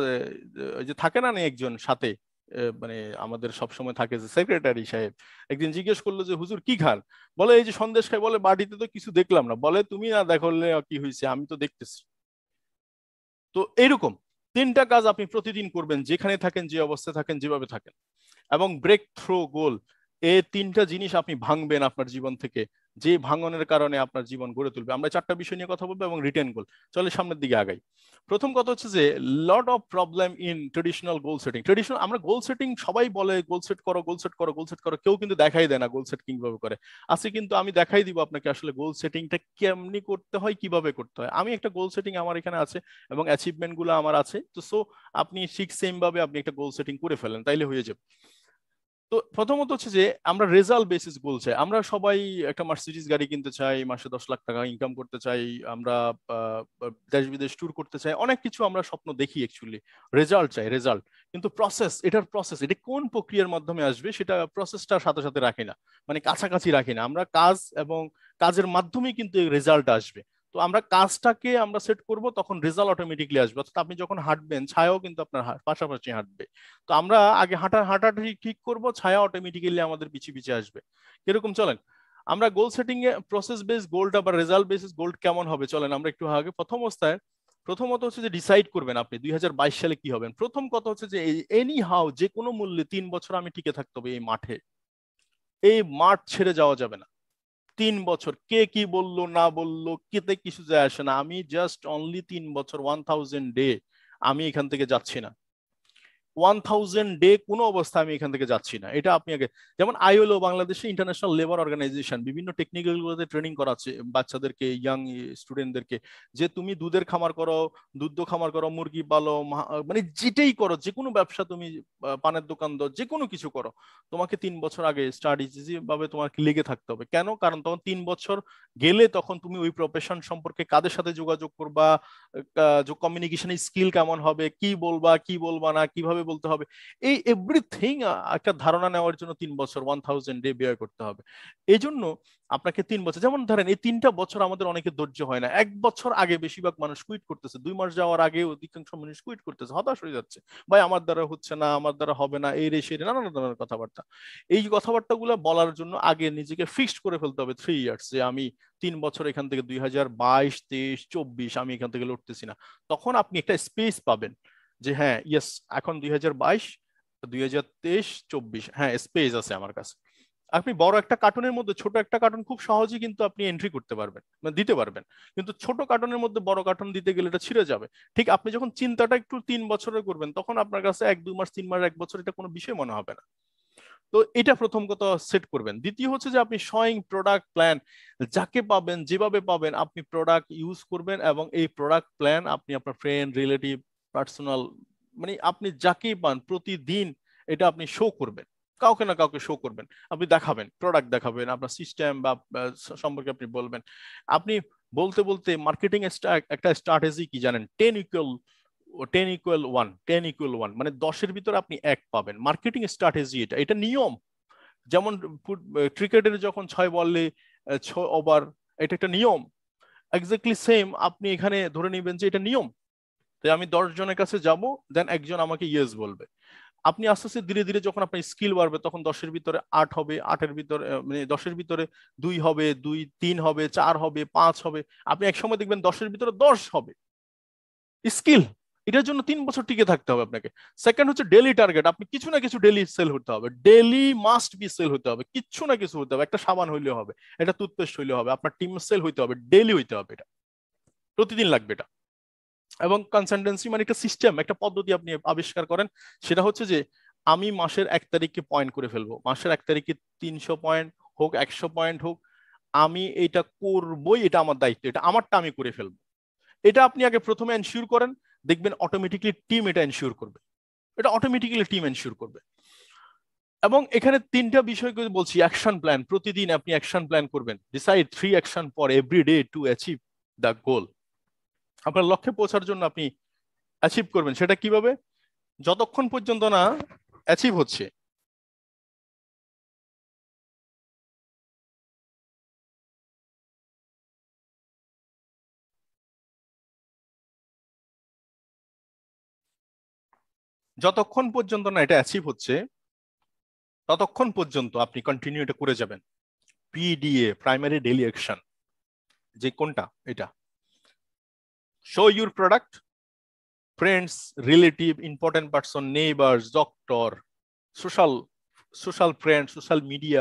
ওই যে থাকে না একজন সাথে, মানে আমাদের সব সময় থাকে যে সেক্রেটারি সাহেব, একদিন জিজ্ঞেস করলো যে হুজুর কি খান? বলে এই যে সন্দেশ খাই। বলে বাড়িতে তো কিছু দেখলাম না। বলে তুমি না দেখলে কি হয়েছে, আমি তো দেখতেছি। তো এইরকম তিনটা কাজ আপনি প্রতিদিন করবেন, যেখানে থাকেন, যে অবস্থায় থাকেন, যেভাবে থাকেন। এবং ব্রেক থ্রো গোল, এই তিনটা জিনিস আপনি ভাঙবেন আপনার জীবন থেকে, যে ভাঙনের কারণে আপনার জীবন গড়ে তুলবে। আমরা চারটা বিষয় নিয়ে কথা বলবো এবং রিটেন গোল। চলে সামনের দিকে আগাই। প্রথম কথা হচ্ছে যে lot of problem in traditional goal setting. Traditional আমরা গোল সেটিং সবাই বলে গোল সেট করো, গোল সেট করো, গোল সেট করো, কেউ কিন্তু দেখাই দেয় না গোল সেট কিভাবে করে। আজকে কিন্তু আমি দেখাই দিব আপনাকে আসলে গোল সেটিংটা কেমনি করতে হয়, কিভাবে করতে হয়। আমি একটা গোল সেটিং আমার এখানে আছে এবং অ্যাচিভমেন্ট গুলো আমার আছে। তো সো আপনি ঠিক সেম ভাবে আপনি একটা গোল সেটিং করে ফেলেন, তাইলে হয়ে যাবে। তো প্রথমত হচ্ছে যে আমরা রেজাল্ট বেসিস গোল চাই। আমরা সবাই একটা মার্সিডিজ গাড়ি কিনতে চাই, মাসে 10 লাখ টাকা ইনকাম করতে চাই, আমরা দেশ বিদেশ ট্যুর করতে চাই, অনেক কিছু আমরা স্বপ্ন দেখি অ্যাকচুয়ালি। রেজাল্ট চাই, রেজাল্ট। কিন্তু প্রসেস, এটার প্রসেস, এটা কোন প্রক্রিয়ার মাধ্যমে আসবে সেটা প্রসেসটার সাথে সাথে রাখি না, মানে কাছাকাছি রাখি না। আমরা কাজ এবং কাজের মাধ্যমেই কিন্তু রেজাল্ট আসবে। তো আমরা কাজটাকে আমরা সেট করব, তখন রেজাল্ট অটোমেটিকলি আসবে। অর্থাৎ আপনি যখন হাঁটবেন, ছায়াও কিন্তু আপনার পাশাপাশি হাঁটবে। তো আমরা আগে হাঁটাটা ঠিক করব, ছায়া অটোমেটিক্যালি আমাদের পিছিয়ে পিছিয়ে আসবে। কিরকম চলেন আমরা গোল সেটিং এ প্রসেস বেস গোলটা বা রেজাল্ট বেসিস গোল কেমন হবে চলেন আমরা একটু আগে। প্রথম অবস্থায় প্রথমত হচ্ছে যে ডিসাইড করবেন আপনি 2022 সালে কি হবেন। প্রথম কথা হচ্ছে যে এনি হাউ, যে কোনো মূল্যে 3 বছর আমি টিকে থাকতে হবে এই মাঠে। এই মাঠ ছেড়ে যাওয়া যাবে না। 3 বছর কে কি বললো না বললো কেতে কিছু যায় আসে না, আমি জাস্ট অনলি 3 বছর, 1000 ডে আমি এখান থেকে যাচ্ছি না। 1000 ডে কোনো অবস্থায় আমি এখান থেকে যাচ্ছি না, এটা আপনি আগে। যেমন আইএলও, বাংলাদেশে ইন্টারন্যাশনাল লেবার অর্গানাইজেশন, বিভিন্ন টেকনিক্যাল গুলোতে ট্রেনিং করাচ্ছে বাচ্চাদেরকে, ইয়াং স্টুডেন্টদেরকে, যে তুমি দুধের খামার করো, দুধ খামার করো, মুরগি পালো, মানে যেটাই করো, যে কোনো ব্যবসা তুমি, পানের দোকান দাও, যে কোনো কিছু করো, তোমাকে 3 বছর আগে স্ট্র্যাটেজি ভাবে তোমাকে লেগে থাকতে হবে। কেন? কারণ তখন 3 বছর গেলে তখন তুমি ওই প্রফেশন সম্পর্কে কাদের সাথে যোগাযোগ করবা, কমিউনিকেশন স্কিল কেমন হবে, কি বলবা কি বলবা না, কিভাবে বলতে হবে, এই এভরিথিং একটা ধারণা নেওয়ার জন্য 3 বছর, 1000 ডে ব্যয় করতে হবে। এই জন্য আপনাকে 3 বছর, যেমন ধরেন এই 3টা বছর আমাদের অনেকে ধৈর্য হয় না। 1 বছর আগে বেশিরভাগ মানুষ কুইট করতেছে, 2 মাস যাওয়ার আগে অধিকাংশ মানুষ কুইট করতেছে, হতাশ হয়ে যাচ্ছে, ভাই আমার দ্বারা হচ্ছে না, আমার দ্বারা হবে না, এই রে সেই রে, নানান ধরনের কথাবার্তা। এই কথাবার্তাগুলো বলার জন্য আগে নিজেকে ফিক্সড করে ফেলতে হবে 3 ইয়ার্স, যে আমি 3 বছর এখান থেকে 2022, 23, 24 আমি এখান থেকে লড়তেছি না। তখন আপনি একটা স্পেস পাবেন যে হ্যাঁ ইয়েস, এখন 2022, 2023, 24, হ্যাঁ স্পেস আছে আমার কাছে। আপনি বড় একটা কার্টুনের মধ্যে ছোট একটা কার্টুন খুব সহজেই কিন্তু আপনি এন্ট্রি করতে পারবেন, মানে দিতে পারবেন। কিন্তু ছোট কার্টুনের মধ্যে বড় কার্টুন দিতে গেলে এটা ছিঁড়ে যাবে। ঠিক আপনি যখন চিন্তাটা একটু 3 বছরের করবেন, তখন আপনার কাছে 1-2 মাস, 3 মাস, 1 বছর এটা কোনো বিষয় মনে হবে না। তো এটা প্রথম কথা সেট করবেন। দ্বিতীয় হচ্ছে যে আপনি স্বয়ং প্রোডাক্ট প্ল্যান, যাকে পাবেন যেভাবে পাবেন আপনি প্রোডাক্ট ইউজ করবেন, এবং এই প্রোডাক্ট প্ল্যান আপনি আপনার ফ্রেন্ড, রিলেটিভ, পার্সোনাল, মানে আপনি যাকেই পান প্রতিদিন এটা আপনি শো করবেন, কাউকে না কাউকে শো করবেন। আপনি দেখাবেন, প্রোডাক্ট দেখাবেন, আপনার সিস্টেম বা সম্পর্কে আপনি বলবেন। আপনি বলতে বলতে মার্কেটিং একটা স্ট্র্যাটেজি কি জানেন? 10 ইকুয়াল 1, 10 ইকুয়াল 1, মানে 10-এর ভিতরে আপনি 1 পাবেন। মার্কেটিং স্ট্র্যাটেজি এটা, এটা নিয়ম। যেমন ক্রিকেটের যখন 6 বলে 6 ওভার, এটা একটা নিয়ম। এক্স্যাক্টলি সেম আপনি এখানে ধরে নেবেন যে এটা নিয়ম। তাই আমি 10 জনের কাছে যাব, দেন একজন আমাকে ইয়েস বলবে। আপনি আস্তে আস্তে ধীরে ধীরে যখন আপনার স্কিল বাড়বে, তখন 10-এর ভিতরে 8 হবে, 8-এর ভিতরে মানে 10-এর ভিতরে 2 হবে, 2, 3 হবে, 4 হবে, 5 হবে। আপনি এক সময় দেখবেন 10-এর ভিতরে 10 হবে। স্কিল, এটার জন্য 3 বছর টিকে থাকতে হবে আপনাকে। সেকেন্ড হচ্ছে ডেলি টার্গেট, আপনি কিছু না কিছু ডেলি সেল হতে হবে, ডেলি মাস্ট বি সেল হতে হবে, কিছু না কিছু হতে হবে। একটা সাবান হইলে হবে, একটা টুথপেস্ট হইলে হবে, আপনার টিম সেল হইতে হবে, ডেলি হইতে হবে, এটা প্রতিদিন লাগবে এটা। এবং কনসিস্টেন্সি মানে একটা সিস্টেম, একটা পদ্ধতি আপনি আবিষ্কার করেন। সেটা হচ্ছে যে আমি মাসের 1 তারিখে পয়েন্ট করে ফেলবো, মাসের 1 তারিখে 300 পয়েন্ট হোক, 100 পয়েন্ট হোক, আমি এটা করবই, এটা আমার দায়িত্ব, এটা আমারটা আমি করে ফেলবো। এটা আপনি আগে প্রথমে এনশিওর করেন, দেখবেন অটোমেটিকলি টিম এটা এনশিওর করবে, এটা অটোমেটিক্যালি টিম এনশিওর করবে। এবং এখানে তিনটা বিষয় বলছি, অ্যাকশন প্ল্যান, প্রতিদিন আপনি অ্যাকশন প্ল্যান করবেন, decide 3 action for every day to achieve the গোল। আপনার লক্ষ্যে পৌঁছার জন্য আপনি অ্যাচিভ করবেন, সেটা কিভাবে? যতক্ষণ পর্যন্ত না অ্যাচিভ হচ্ছে, যতক্ষণ পর্যন্ত না এটা অ্যাচিভ হচ্ছে ততক্ষণ পর্যন্ত আপনি কন্টিনিউ এটা করে যাবেন। পিডিএ, প্রাইমারি ডেইলি অ্যাকশন, যে কোনটা এটা, show your product, friends, relative, important person, neighbours, doctor, social social friend, social media,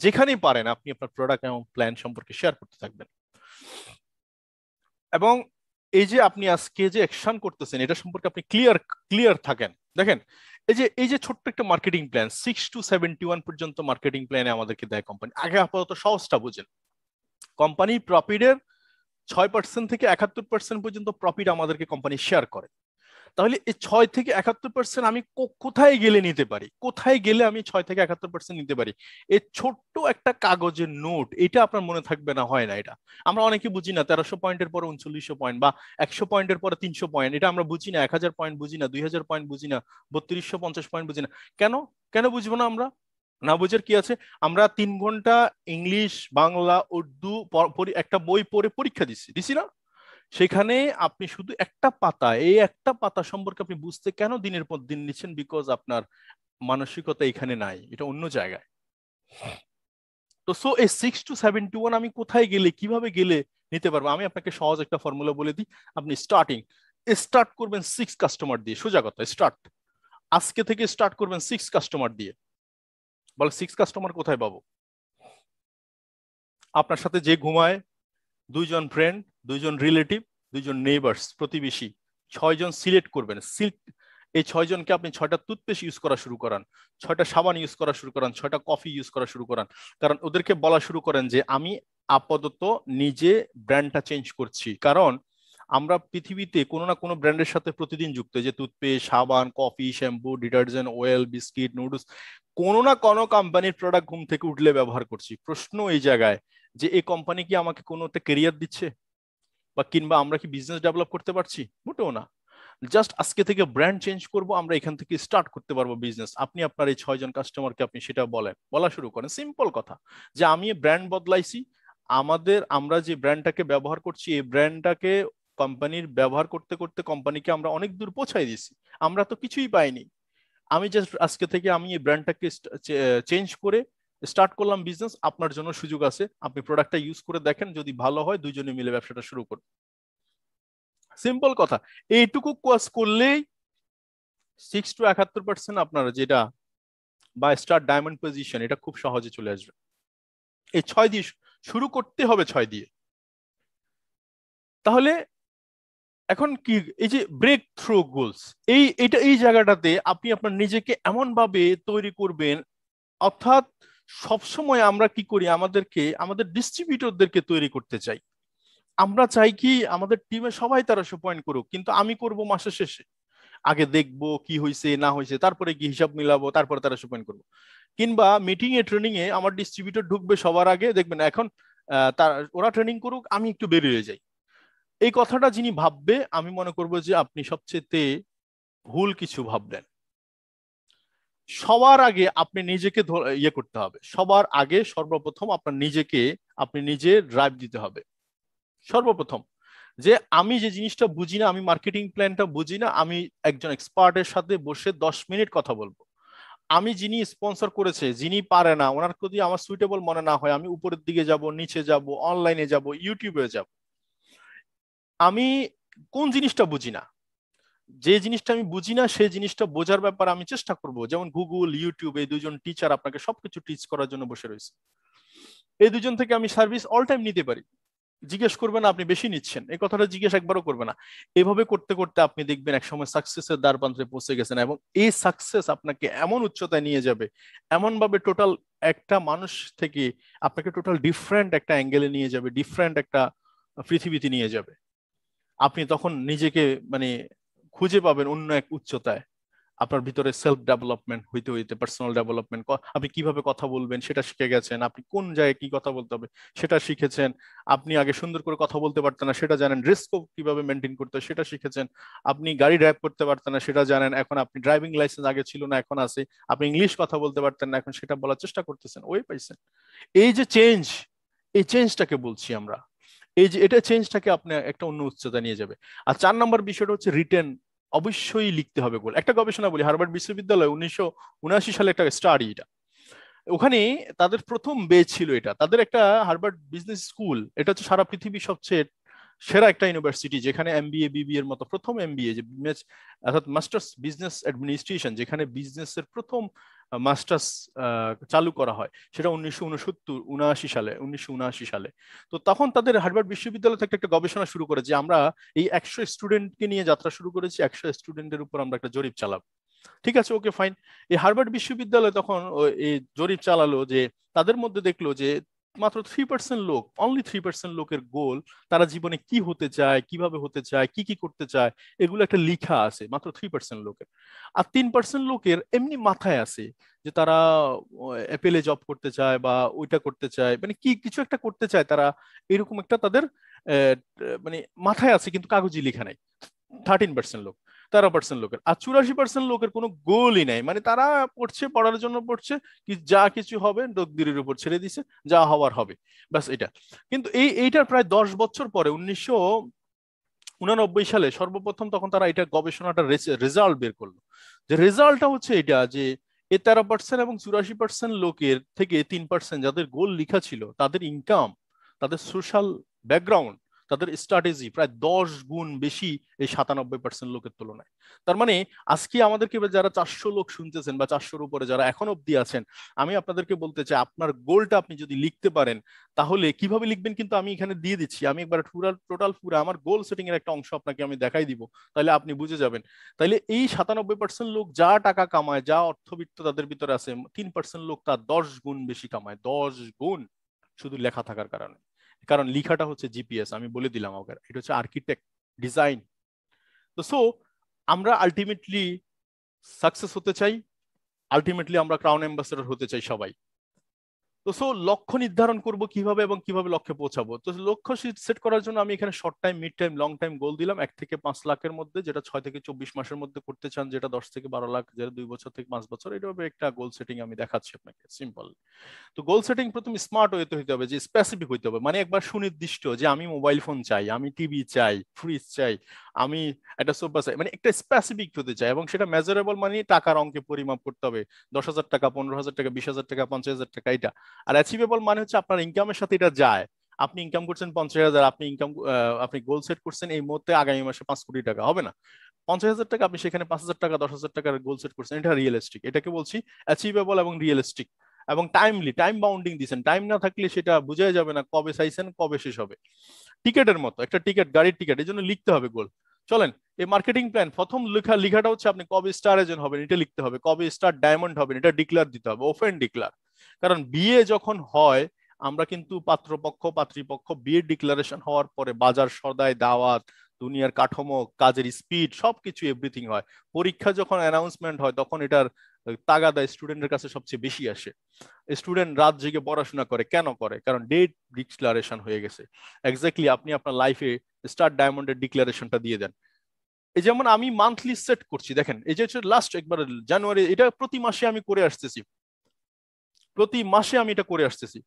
যেখানেই পারেন আপনি আপনার প্রোডাক্ট এবং প্ল্যান সম্পর্কে শেয়ার করতে থাকবেন। এবং এই যে আপনি আজকে যে অ্যাকশন করতেছেন এটা সম্পর্কে আপনি ক্লিয়ার ক্লিয়ার থাকেন। দেখেন এই যে ছোট্ট একটা মার্কেটিং প্ল্যান, 6 to 71 পর্যন্ত মার্কেটিং প্ল্যানে আমাদেরকে দেয় কোম্পানি। আগে আপাতত সহজটা বুঝেন, কোম্পানি প্রফিটের 6% থেকে 71% পর্যন্ত প্রফিট আমাদেরকে কোম্পানি শেয়ার করে। তাহলে এই 6 থেকে 71% আমি কোথায় গেলে নিতে পারি, কোথায় গেলে আমি 6 থেকে 71% নিতে পারি? এই ছোট্ট একটা কাগজের নোট, এটা আপনার মনে থাকবে না, হয় না এটা। আমরা অনেকে বুঝি না 1300 পয়েন্টের পরে 3900 পয়েন্ট, বা 100 পয়েন্টের পরে 300 পয়েন্ট, এটা আমরা বুঝি না। 1000 পয়েন্ট বুঝি না, 2000 পয়েন্ট বুঝি না, 3250 পয়েন্ট বুঝি না। কেন কেন বুঝবো না আমরা? না বুঝার কি আছে? আমরা 3 ঘন্টা ইংলিশ, বাংলা, উর্দু একটা বই পড়ে পরীক্ষা দিছি না? সেখানে আপনি শুধু একটা পাতা, এই একটা পাতা সম্পর্কে আপনি বুঝতে কেন দিনের পর দিন নিচ্ছেন? বিকজ আপনার মানসিকতা এখানে নাই, এটা অন্য জায়গায়। তো সো এই 6 to 71 আমি কোথায় গেলে, কিভাবে গেলে নিতে পারবো? আমি আপনাকে সহজ একটা ফর্মুলা বলে দিই। আপনি স্টার্ট করবেন 6 কাস্টমার দিয়ে, সোজা কথা, স্টার্ট আজকে থেকে স্টার্ট করবেন 6 কাস্টমার দিয়ে। বলে 6 কাস্টমার কোথায় পাবো? আপনার সাথে যে ঘুমায়, 2 জন ফ্রেন্ড, 2 জন রিলেটিভ, 2 জন নেইবার্স, প্রতিবেশী, 6 জন সিলেক্ট করবেন। এই 6 জনকে আপনি 6টা টুথপেস্ট ইউজ করা শুরু করান, 6টা সাবান ইউজ করা শুরু করান, 6টা কফি ইউজ করা শুরু করান। কারণ ওদেরকে বলা শুরু করেন যে আমি আপাতত নিজে ব্র্যান্ডটা চেঞ্জ করছি। কারণ আমরা পৃথিবীতে কোনো না কোনো ব্র্যান্ডের সাথে প্রতিদিন যুক্ত, যে টুথপেস্ট, সাবান, coffee, shampoo, detergent, oil, biscuit, noodles, কোনো না কোনো কোম্পানির প্রোডাক্ট ঘুম থেকে উঠলে ব্যবহার করছি। প্রশ্ন এই জায়গায় যে এই কোম্পানি কি আমাকে কোনো একটা কেরিয়ার দিচ্ছে, বা কিংবা আমরা কি বিজনেস ডেভেলপ করতে পারছি? মোটেও না। জাস্ট আজকে থেকে ব্র্যান্ড চেঞ্জ করব, আমরা এখান থেকে স্টার্ট করতে পারবো বিজনেস। আপনি আপনার এই 6 জন কাস্টমারকে আপনি সেটা বলা শুরু করেন, সিম্পল কথা, যে আমি ব্র্যান্ড বদলাইছি। আমরা যে ব্র্যান্ডটাকে ব্যবহার করছি, এই ব্র্যান্ডটাকে কোম্পানির ব্যবহার করতে করতে কোম্পানিকে আমরা অনেক দূর পৌঁছাই দিছি, আমরা তো কিছুই পাইনি। আমি জাস্ট আজকে থেকে আমি এই ব্র্যান্ডটাকে চেঞ্জ করে স্টার্ট করলাম বিজনেস। আপনার জন্য সুযোগ আছে, আপনি প্রোডাক্টটা ইউজ করে দেখেন, যদি ভালো হয় 2 জনে মিলে ব্যবসাটা শুরু করুন। সিম্পল কথা। এইটুকু কাজ করলেই 6 to 71% আপনারা যেটা, বা স্টার ডায়মন্ড পজিশন, এটা খুব সহজে চলে আসবে। এই 6 দিয়ে শুরু করতে হবে, 6 দিয়ে। তাহলে এখন কি, এই যে ব্রেক থ্রু গোলস, এই জায়গাটাতে আপনি আপনার নিজেকে এমন ভাবে তৈরি করবেন। অর্থাৎ সবসময় আমরা কি করি, আমাদের ডিস্ট্রিবিউটরদেরকে তৈরি করতে চাই। আমরা চাই কি আমাদের টিমে সবাই 1300 পয়েন্ট করুক, কিন্তু আমি করব মাসের শেষে। আগে দেখবো কি হয়েছে না হয়েছে, তারপরে কি হিসাব মিলাবো, তারপরে 1300 পয়েন্ট করবো। কিংবা মিটিং এ, ট্রেনিং এ আমার ডিস্ট্রিবিউটর ঢুকবে সবার আগে, দেখবেন এখন ওরা ট্রেনিং করুক, আমি একটু বেরিয়ে যাই। এই কথাটা যিনি ভাববে, আমি মনে করবো যে আপনি সবচেয়ে ভুল কিছু ভাবলেন। সবার আগে আপনি নিজেকে ইয়ে করতে হবে, সবার আগে সর্বপ্রথম আপনি নিজে ড্রাইভ দিতে হবে সর্বপ্রথম। যে আমি যে জিনিসটা বুঝি না, আমি মার্কেটিং প্ল্যানটা বুঝি না, আমি একজন এক্সপার্টের সাথে বসে 10 মিনিট কথা বলবো। আমি যিনি স্পন্সর করেছে, যিনি পারে না, ওনার যদি আমার সুইটেবল মনে না হয়, আমি উপরের দিকে যাব, নিচে যাব, অনলাইনে যাব, ইউটিউবে যাব। আমি কোন জিনিসটা বুঝি না, যে জিনিসটা আমি বুঝি না সেই জিনিসটা বোঝার ব্যাপারে আমি চেষ্টা করব। যেমন গুগল, ইউটিউব, এই 2জন টিচার আপনাকে সবকিছু টিচ করার জন্য বসে রয়েছে। এই 2জন থেকে আমি সার্ভিস অল টাইম নিতে পারি। জিজ্ঞেস করবে না আপনি বেশি নিচ্ছেন, এই কথাটা জিজ্ঞেস একবারও করবে না। এভাবে করতে করতে আপনি দেখবেন একসময় সাকসেসের দ্বার প্রান্তে পৌঁছে গেছেন, এবং এই সাকসেস আপনাকে এমন উচ্চতায় নিয়ে যাবে, এমন ভাবে টোটাল একটা মানুষ থেকে আপনাকে টোটাল ডিফারেন্ট একটা অ্যাঙ্গেলে নিয়ে যাবে, ডিফারেন্ট একটা পৃথিবীতে নিয়ে যাবে। আপনি তখন নিজেকে মানে খুঁজে পাবেন অন্য এক উচ্চতায়। আপনার ভিতরে সেলফ ডেভেলপমেন্ট হইতে হইতে পার্সোনাল ডেভেলপমেন্ট, আপনি কিভাবে কথা বলবেন সেটা শিখে গেছেন, আপনি কোন জায়গায় কি কথা বলতে হবে সেটা শিখেছেন, আপনি আগে সুন্দর করে কথা বলতে পারতেন না সেটা জানেন, রিস্ক কিভাবে মেনটেন করতে হয় সেটা শিখেছেন, আপনি গাড়ি ড্রাইভ করতে পারতেন না সেটা জানেন, এখন আপনি ড্রাইভিং লাইসেন্স আগে ছিল না এখন আছে, আপনি ইংলিশ কথা বলতে পারতেন না এখন সেটা বলার চেষ্টা করতেছেন, ওই পাইছেন। এই যে চেঞ্জ, এই চেঞ্জটাকে বলছি আমরা, এই যে এটা চেঞ্জটাকে আপনি একটা অন্য উচ্চতা নিয়ে যাবে। আর 4 নম্বর বিষয়টা হচ্ছে রিটেন, অবশ্যই লিখতে হবে গোল। একটা গবেষণা বলি, হার্ভার্ড বিশ্ববিদ্যালয় 1979 সালে একটা স্টাডি, এটা ওখানে তাদের প্রথম বেচ ছিল, এটা তাদের একটা হার্ভার্ড বিজনেস স্কুল, এটা হচ্ছে সারা পৃথিবীর সবচেয়ে সেরা একটা ইউনিভার্সিটি, যেখানে এমবিএ বিবিএ এর মতো প্রথম এমবিএ, যে অর্থাৎ মাস্টার্স বিজনেস অ্যাডমিনিস্ট্রেশন, যেখানে বিজনেসের প্রথম মাস্টার্স চালু করা হয়, সেটা 1979 সালে। তো তখন তাদের হার্ভার্ড বিশ্ববিদ্যালয় থেকে একটা গবেষণা শুরু করে যে আমরা এই 100 স্টুডেন্টকে নিয়ে যাত্রা শুরু করেছি, 100 স্টুডেন্টের উপর আমরা একটা জরিপ চালাবো। ঠিক আছে, ওকে ফাইন। এই হার্ভার্ড বিশ্ববিদ্যালয় তখন এই জরিপ চালালো যে তাদের মধ্যে দেখলো যে মাত্র 3% লোক, অনলি 3% লোকের গোল, তারা জীবনে কি হতে চায়, কিভাবে হতে চায়, কি কি করতে চায়, এগুলো একটা লিখা আছে মাত্র 3% লোকের। আর 3% লোকের এমনি মাথায় আছে যে তারা অ্যাপেলে জব করতে চায় বা ওইটা করতে চায়, মানে কি কিছু একটা করতে চায় তারা, এরকম একটা তাদের আহ, মানে মাথায় আছে কিন্তু কাগজে লেখা নাই। 13% লোক, 13% লোকের। আর 84% লোকের কোনো গোলই নাই, মানে তারা পড়ছে, পড়ার জন্য পড়ছে, কি যা কিছু হবে তকদিরের উপর ছেড়ে দিছে, যা হওয়ার হবে, ব্যাস এটা। কিন্তু এইটার প্রায় 10 বছর পরে 1989 সালে সর্বপ্রথম তখন তারা এটা গবেষণাটা রেজাল্ট বের করলো, যে রেজাল্টটা হচ্ছে এটা যে এই 13% এবং 84% লোকের থেকে 3% যাদের গোল লেখা ছিল, তাদের ইনকাম, তাদের সোশ্যাল ব্যাকগ্রাউন্ড, তাদের স্ট্র্যাটেজি প্রায় 10 গুণ বেশি এই 97% লোকের তুলনায়। তার মানে আজকে আমাদেরকে যারা 400 লোক শুনতেছেন বা 400-র উপরে যারা এখন অব্দি আছেন, আমি আপনাদেরকে বলতে চাই আপনার গোলটা আপনি যদি লিখতে পারেন, তাহলে কিভাবে লিখবেন কিন্তু আমি এখানে দিয়ে দিচ্ছি, আমি একবার টোটাল পুরো আমার গোল সেটিং এর একটা অংশ আপনাকে আমি দেখাই দিব, তাহলে আপনি বুঝে যাবেন। তাইলে এই 97% লোক যা টাকা কামায়, যা অর্থবিত্ত তাদের ভিতরে আছে, 3% লোক তার 10 গুণ বেশি কামায়, 10 গুণ, শুধু লেখা থাকার কারণে। কারণ লিখাটা হচ্ছে জিপিএস, আমি বলে দিলাম ওকে, এটা হচ্ছে আর্কিটেক্ট ডিজাইন। তো সো আমরা আলটিমেটলি সাকসেস হতে চাই, আলটিমেটলি আমরা ক্রাউন অ্যাম্বাসেডর হতে চাই সবাই। তো সো লক্ষ্য নির্ধারণ করব কিভাবে এবং কিভাবে লক্ষ্যে পৌঁছাবো। তো লক্ষ্য সেট করার জন্য আমি এখানে short time, mid time, long time goal দিলাম 1 থেকে 5 লাখের মধ্যে, যেটা 6 থেকে 24 মাসের মধ্যে করতে চান, যেটা 10 থেকে 12 লাখ, যেটা 2 বছর থেকে 5 বছর, এইভাবে একটা গোল সেটিং আমি দেখাচ্ছি আপনাকে সিম্পল। তো গোল সেটিং প্রথম স্মার্ট ওয়েতে হইতে হবে, যে স্পেসিফিক হইতে হবে, মানে একবার সুনির্দিষ্ট, যে আমি মোবাইল ফোন চাই, আমি টিভি চাই, ফ্রিজ চাই, আমি একটা সোফা চাই, মানে একটা স্পেসিফিক হতে চাই, এবং সেটা মেজারেবল, মানে টাকার অঙ্কে পরিমাপ করতে হবে, 10,000 টাকা, 15,000 টাকা, 20,000 টাকা, 50,000 টাকা, এটা। আর অ্যাচিভেবল মানে হচ্ছে আপনার ইনকামের সাথে এটা যায়। আপনি ইনকাম করছেন 50,000, আপনি গোল সেট করছেন এই মুহূর্তে আগামী মাসে 5 কোটি টাকা, হবে না? 50,000 টাকা, আপনি সেখানে 5,000 টাকা, 10,000 টাকার গোল সেট করছেন, এটা রিয়েলিস্টিক, এটাকে বলছি অ্যাচিভেবল এবং রিয়েলিস্টিক। এবং টাইমলি, টাইম বাউন্ডিং দিচ্ছেন, টাইম না থাকলে সেটা বোঝাই যাবে না কবে চাইছেন কবে শেষ হবে। টিকেটের মতো, একটা টিকিট, গাড়ির টিকিট, এই জন্য লিখতে হবে গোল। চলেন, এই মার্কেটিং প্ল্যান প্রথম লেখাটা হচ্ছে আপনি কবে স্টার এজেন্ট হবেন এটা লিখতে হবে, কবে স্টার ডায়মন্ড হবেন এটা ডিক্লার দিতে হবে, ওপেন ডিক্লার। কারণ বিয়ে যখন হয়, আমরা কিন্তু পাত্রপক্ষ পাত্রীপক্ষ বিয়ে ডিক্লারেশন হওয়ার পরে বাজার সদাই, দাওয়াত, দুনিয়ার কাঠামো, কাজের স্পিড, সবকিছু এভরিথিং হয়। পরীক্ষা যখন অ্যানাউন্সমেন্ট হয় তখন এটার তাগাদা স্টুডেন্টের কাছে সবচেয়ে বেশি আসে। স্টুডেন্ট রাত জেগে পড়াশোনা করে, কেন করে? কারণ ডেট ডিক্লারেশন হয়ে গেছে। এক্স্যাক্টলি আপনি আপনার লাইফে স্টার ডায়মন্ডের ডিক্লারেশনটা দিয়ে দেন। এই যেমন আমি মান্থলি সেট করছি, দেখেন এই যে লাস্ট একবার জানুয়ারি, এটা প্রতি মাসে আমি করে আসতেছি, প্রতি মাসে আমি এটা করে আসতেছি।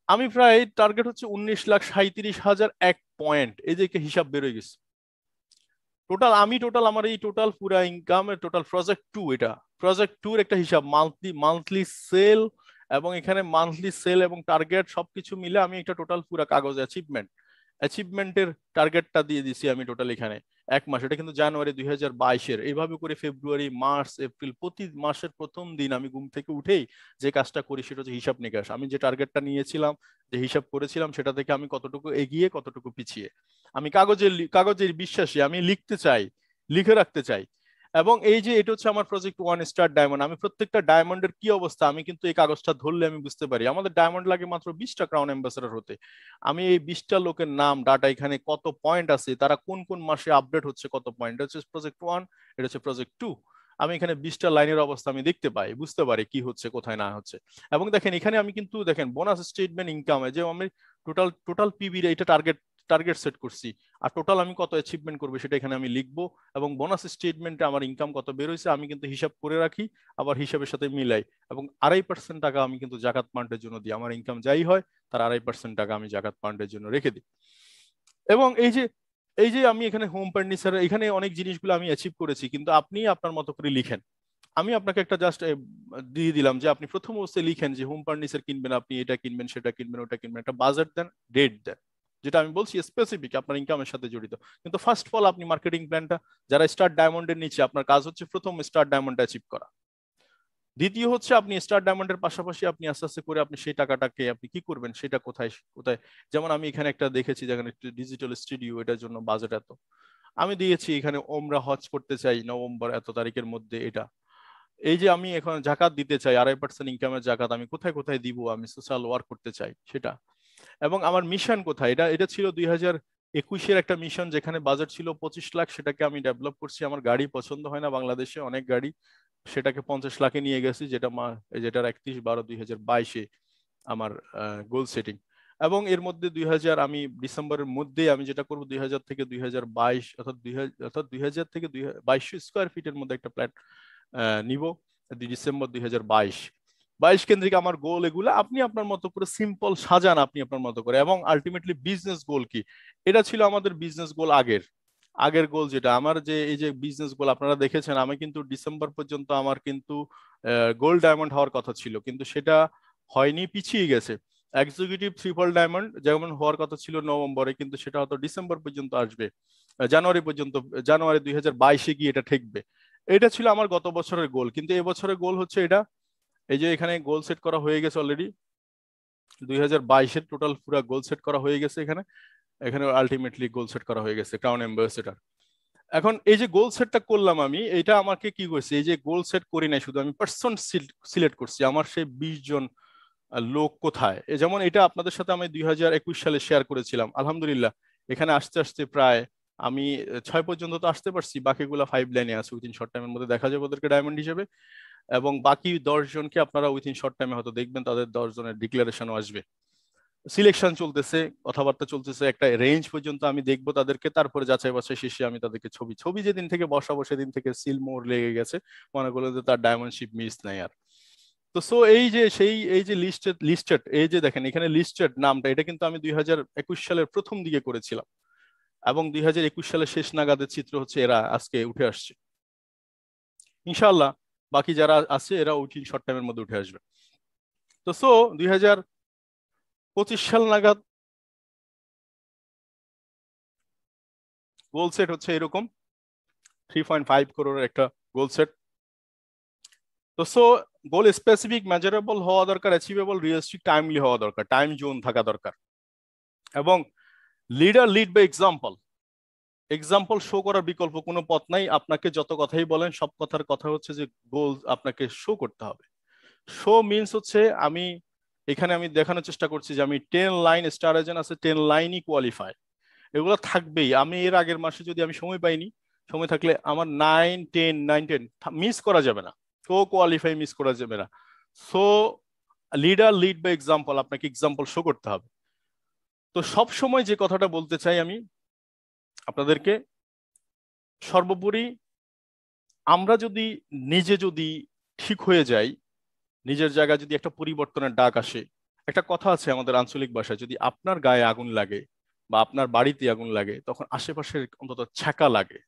আমি প্রায় টার্গেট হচ্ছে 19,37,001 পয়েন্ট, এই যে হিসাব বেরোয় গেছে। টোটাল আমার এই টোটাল পুরা ইনকাম টোটাল প্রজেক্ট টু, এটা প্রজেক্ট টুর একটা হিসাব, মান্থলি সেল, এবং এখানে মান্থলি সেল এবং টার্গেট সবকিছু মিলে আমি একটা টোটাল পুরা কাগজ অ্যাচিভমেন্টের টার্গেটটা দিয়ে দিছি আমি টোটাল এখানে 1 মাস। এটা কিন্তু জানুয়ারি 2022-এর। এইভাবে করে ফেব্রুয়ারি, মার্চ, এপ্রিল, প্রতি মাসের প্রথম দিন আমি ঘুম থেকে উঠেই যে কাজটা করি সেটা হচ্ছে হিসাব নিকাশ। আমি যে টার্গেটটা নিয়েছিলাম, যে হিসাব করেছিলাম, সেটা থেকে আমি কতটুকু এগিয়ে, কতটুকু পিছিয়ে। আমি কাগজের বিশ্বাসী, আমি লিখতে চাই, লিখে রাখতে চাই। এবং এই যে এটা হচ্ছে আমার প্রজেক্ট ওয়ান স্টার ডায়মন্ড, আমি প্রত্যেকটা ডায়মন্ডের কি অবস্থা আমি কিন্তু এই কাগজটা ধরলে আমি বুঝতে পারি। আমাদের ডায়মন্ড লাগে মাত্র 20টা ক্রাউন অ্যাম্বাসেডর হতে। আমি এই 20টা লোকের নাম, ডাটা, এখানে কত পয়েন্ট আছে, তারা কোন কোন মাসে আপডেট হচ্ছে কত পয়েন্ট, এটা হচ্ছে প্রজেক্ট ওয়ান, এটা হচ্ছে প্রজেক্ট টু। আমি এখানে 20টা লাইনের অবস্থা আমি দেখতে পাই, বুঝতে পারি কি হচ্ছে কোথায় না হচ্ছে। এবং দেখেন এখানে আমি কিন্তু দেখেন বোনাস স্টেটমেন্ট ইনকামে যে আমি টোটাল টোটাল পিবি এটা টার্গেট টার্গেট সেট করছি, আর টোটাল আমি কত অ্যাচিভমেন্ট করবো সেটা এখানে আমি লিখবো, এবং বোনাস স্টেটমেন্টে আমার ইনকাম কত বের হয়েছে আমি কিন্তু হিসাব করে রাখি, আবার হিসাবের সাথে মিলাই, এবং 2.5% টাকা আমি কিন্তু জাকাত ফান্ডের জন্য দিই। আমার ইনকাম যাই হয় তার 2.5% টাকা আমি জাকাত ফান্ডের জন্য রেখে দিই। এবং এই যে আমি এখানে হোম ফার্নিচার এখানে অনেক জিনিসগুলো আমি অ্যাচিভ করেছি, কিন্তু আপনি আপনার মতো করে লিখেন। আমি আপনাকে একটা জাস্ট দিয়ে দিলাম যে আপনি প্রথম অবস্থায় লিখেন যে হোম ফার্নিচার কিনবেন, আপনি এটা কিনবেন সেটা কিনবেন ওটা কিনবেন, একটা বাজেট দেন, ডেট দেন, যেটা আমি বলছি স্পেসিফিক আপনার ইনকামের সাথে জড়িত। কিন্তু ফার্স্ট অফ অল আপনি মার্কেটিং প্ল্যানটা, যারা স্টার ডায়মন্ডের নিচে, আপনার কাজ হচ্ছে প্রথম স্টার ডায়মন্ড অ্যাচিভ করা। দ্বিতীয় হচ্ছে আপনি স্টার ডায়মন্ডের পাশাপাশি আপনি আস্তে আস্তে করে আপনি সেই টাকাটাকে আপনি কি করবেন সেটা কোথায় কোথায়, যেমন আমি এখানে একটা দেখেছি যেখানে ডিজিটাল স্টুডিও, এটার জন্য বাজেট এত আমি দিয়েছি, এখানে ওমরা হজ করতে চাই নভেম্বর এত তারিখের মধ্যে, এটা এই যে আমি এখন জাকাত দিতে চাই 2.5% ইনকামের জাকাত আমি কোথায় কোথায় দিব, আমি সোশ্যাল ওয়ার্ক করতে চাই সেটা, এবং আমার মিশন কোথায়, এটা এটা ছিল 2021-এর একটা মিশন যেখানে বাজেট ছিল 25 লাখ, সেটাকে আমি ডেভেলপ করছি। আমার গাড়ি পছন্দ হয় না বাংলাদেশে, অনেক গাড়ি, সেটাকে 50 লাখে নিয়ে গেছি, যেটার 31/12/2022 আমার গোল সেটিং। এবং এর মধ্যে 2000 আমি ডিসেম্বরের মধ্যে আমি যেটা করবো 2000 থেকে 2022 অর্থাৎ 2000 থেকে 2200 স্কোয়ার ফিটের মধ্যে একটা ফ্ল্যাট নিব ডিসেম্বর 2022 কেন্দ্রিক আমার গোল এগুলো। আপনি আপনার মতো করে সিম্পল সাজান আপনি আপনার মতো করে। এবং আলটিমেটলি বিজনেস গোল কি, এটা ছিল আমাদের বিজনেস গোল আগের আগের গোল, যেটা আমার যে এই যে বিজনেস গোল আপনারা দেখেছেন, আমি কিন্তু ডিসেম্বর পর্যন্ত আমার কিন্তু গোল্ড ডায়মন্ড হওয়ার কথা ছিল, কিন্তু সেটা হয়নি, পিছিয়ে গেছে। এক্সিকিউটিভ ট্রিপল ডায়মন্ড যেমন হওয়ার কথা ছিল নভেম্বরে, কিন্তু সেটা হয়তো ডিসেম্বর পর্যন্ত আসবে, জানুয়ারি পর্যন্ত, জানুয়ারি 2022 গিয়ে এটা ঠেকবে। এটা ছিল আমার গত বছরের গোল, কিন্তু এবছরের গোল হচ্ছে এটা, এই যে এখানে গোল সেট করা হয়ে গেছে অলরেডি, 2022-এর টোটাল পুরো গোল সেট করা হয়ে গেছে এখানে, এখানে আলটিমেটলি গোল সেট করা হয়ে গেছে ক্রাউন অ্যাম্বাসেডর। এখন এই যে গোল সেটটা করলাম আমি, এটা আমাকে কি করছে, এই যে গোল সেট করি নাই শুধু, আমি পার্সন সিলেক্ট করছি, আমার সেই 20 জন লোক কোথায়। যেমন এটা আপনাদের সাথে আমি 2021 সালে শেয়ার করেছিলাম, আলহামদুলিল্লাহ এখানে আসতে আসতে প্রায় আমি 6 পর্যন্ত তো আসতে পারছি, বাকিগুলো 5 লাইনে আছে, উইথিন শর্ট টাইমের মধ্যে দেখা যাবে ওদেরকে ডায়মন্ড হিসেবে। এবং বাকি 10 জনকে আপনারা উইথিন শর্ট টাইমে হয়তো দেখবেন, তাদের 10 জনের ডিক্লারেশনও আসবে। সিলেকশন চলতেছে, কথাবার্তা চলতেছে, একটা রেঞ্জ পর্যন্ত আমি দেখবো তাদেরকে, তারপরে যাচাই বাছাই শেষে আমি তাদেরকে ছবি ছবি যেদিন থেকে বসাবো সেদিন থেকে সিল মোর লেগে গেছে, মনে করলো যে তার ডায়মন্ডশিপ মিস নাই আর। তো সো এই যে সেই এই যে লিস্টেড এই যে দেখেন এখানে লিস্টেড নামটা, এটা কিন্তু আমি 2021 সালের প্রথম দিকে করেছিলাম, এবং 2021 সালের শেষ নাগাদের চিত্র হচ্ছে এরা আজকে উঠে আসছে। ইনশাআল্লাহ বাকি যারা আছে এরা উইথিন শর্ট টাইমের মধ্যে উঠে আসবে। তো সো 2025 সাল নাগাদ গোল সেট হচ্ছে এরকম 3.5 করোড়ের একটা গোল সেট। তো সো গোল স্পেসিফিক, মেজারেবল হওয়া দরকার, অ্যাচিভেবল, রিয়েলিস্টিক, টাইমলি হওয়া দরকার, টাইম জোন থাকা দরকার, এবং leader lead by example. Example show করার বিকল্প কোনো পথ নাই, আপনাকে যত কথাই বলেন সব কথার কথা হচ্ছে যে গোল আপনাকে শো করতে হবে। শো মিনস হচ্ছে আমি এখানে আমি দেখানোর চেষ্টা করছি যে আমি 10 লাইন স্টার এজেন্ট আছে, 10 লাইনই কোয়ালিফাই, এগুলো থাকবেই। আমি এর আগের মাসে যদি আমি সময় পাইনি, সময় থাকলে আমার 9 10 মিস করা যাবে না, তো কোয়ালিফাই মিস করা যাবে না। So leader lead by example, আপনাকে এক্সাম্পল শো করতে হবে। তো সব সময় যে কথাটা বলতে চাই আমি আপনাদেরকে, সর্বোপরি আমরা যদি নিজে যদি ঠিক হয়ে যাই, নিজের জায়গায় যদি একটা পরিবর্তনের ডাক আসে, একটা কথা আছে আমাদের আঞ্চলিক ভাষায়, যদি আপনার গায়ে আগুন লাগে বা আপনার বাড়িতে আগুন লাগে তখন আশেপাশের অন্তত ছ্যাঁকা লাগে,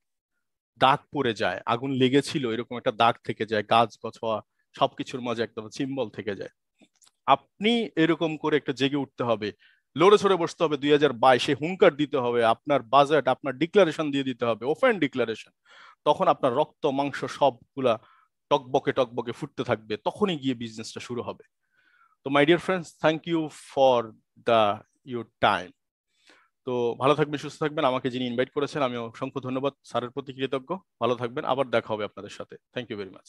দাগ পড়ে যায়, আগুন লেগেছিল এরকম একটা দাগ থেকে যায়, গাছ গছওয়া সবকিছুর মাঝে একদম সিম্বল থেকে যায়। আপনি এরকম করে একটা জেগে উঠতে হবে, লড়ে ছড়ে বসতে হবে, 2022-এ হুঙ্কার দিতে হবে, আপনার বাজেট আপনার ডিক্লারেশন দিয়ে দিতে হবে, ওপেন ডিক্লারেশন। তখন আপনার রক্ত মাংস সবগুলা টকবকে টকবকে ফুটতে থাকবে, তখনই গিয়ে বিজনেসটা শুরু হবে। তো my dear friends, thank you for the your time. তো ভালো থাকবেন, সুস্থ থাকবেন। আমাকে যিনি ইনভাইট করেছেন আমি অসংখ্য ধন্যবাদ, স্যারের প্রতি কৃতজ্ঞ। ভালো থাকবেন, আবার দেখা হবে আপনাদের সাথে। Thank you very much.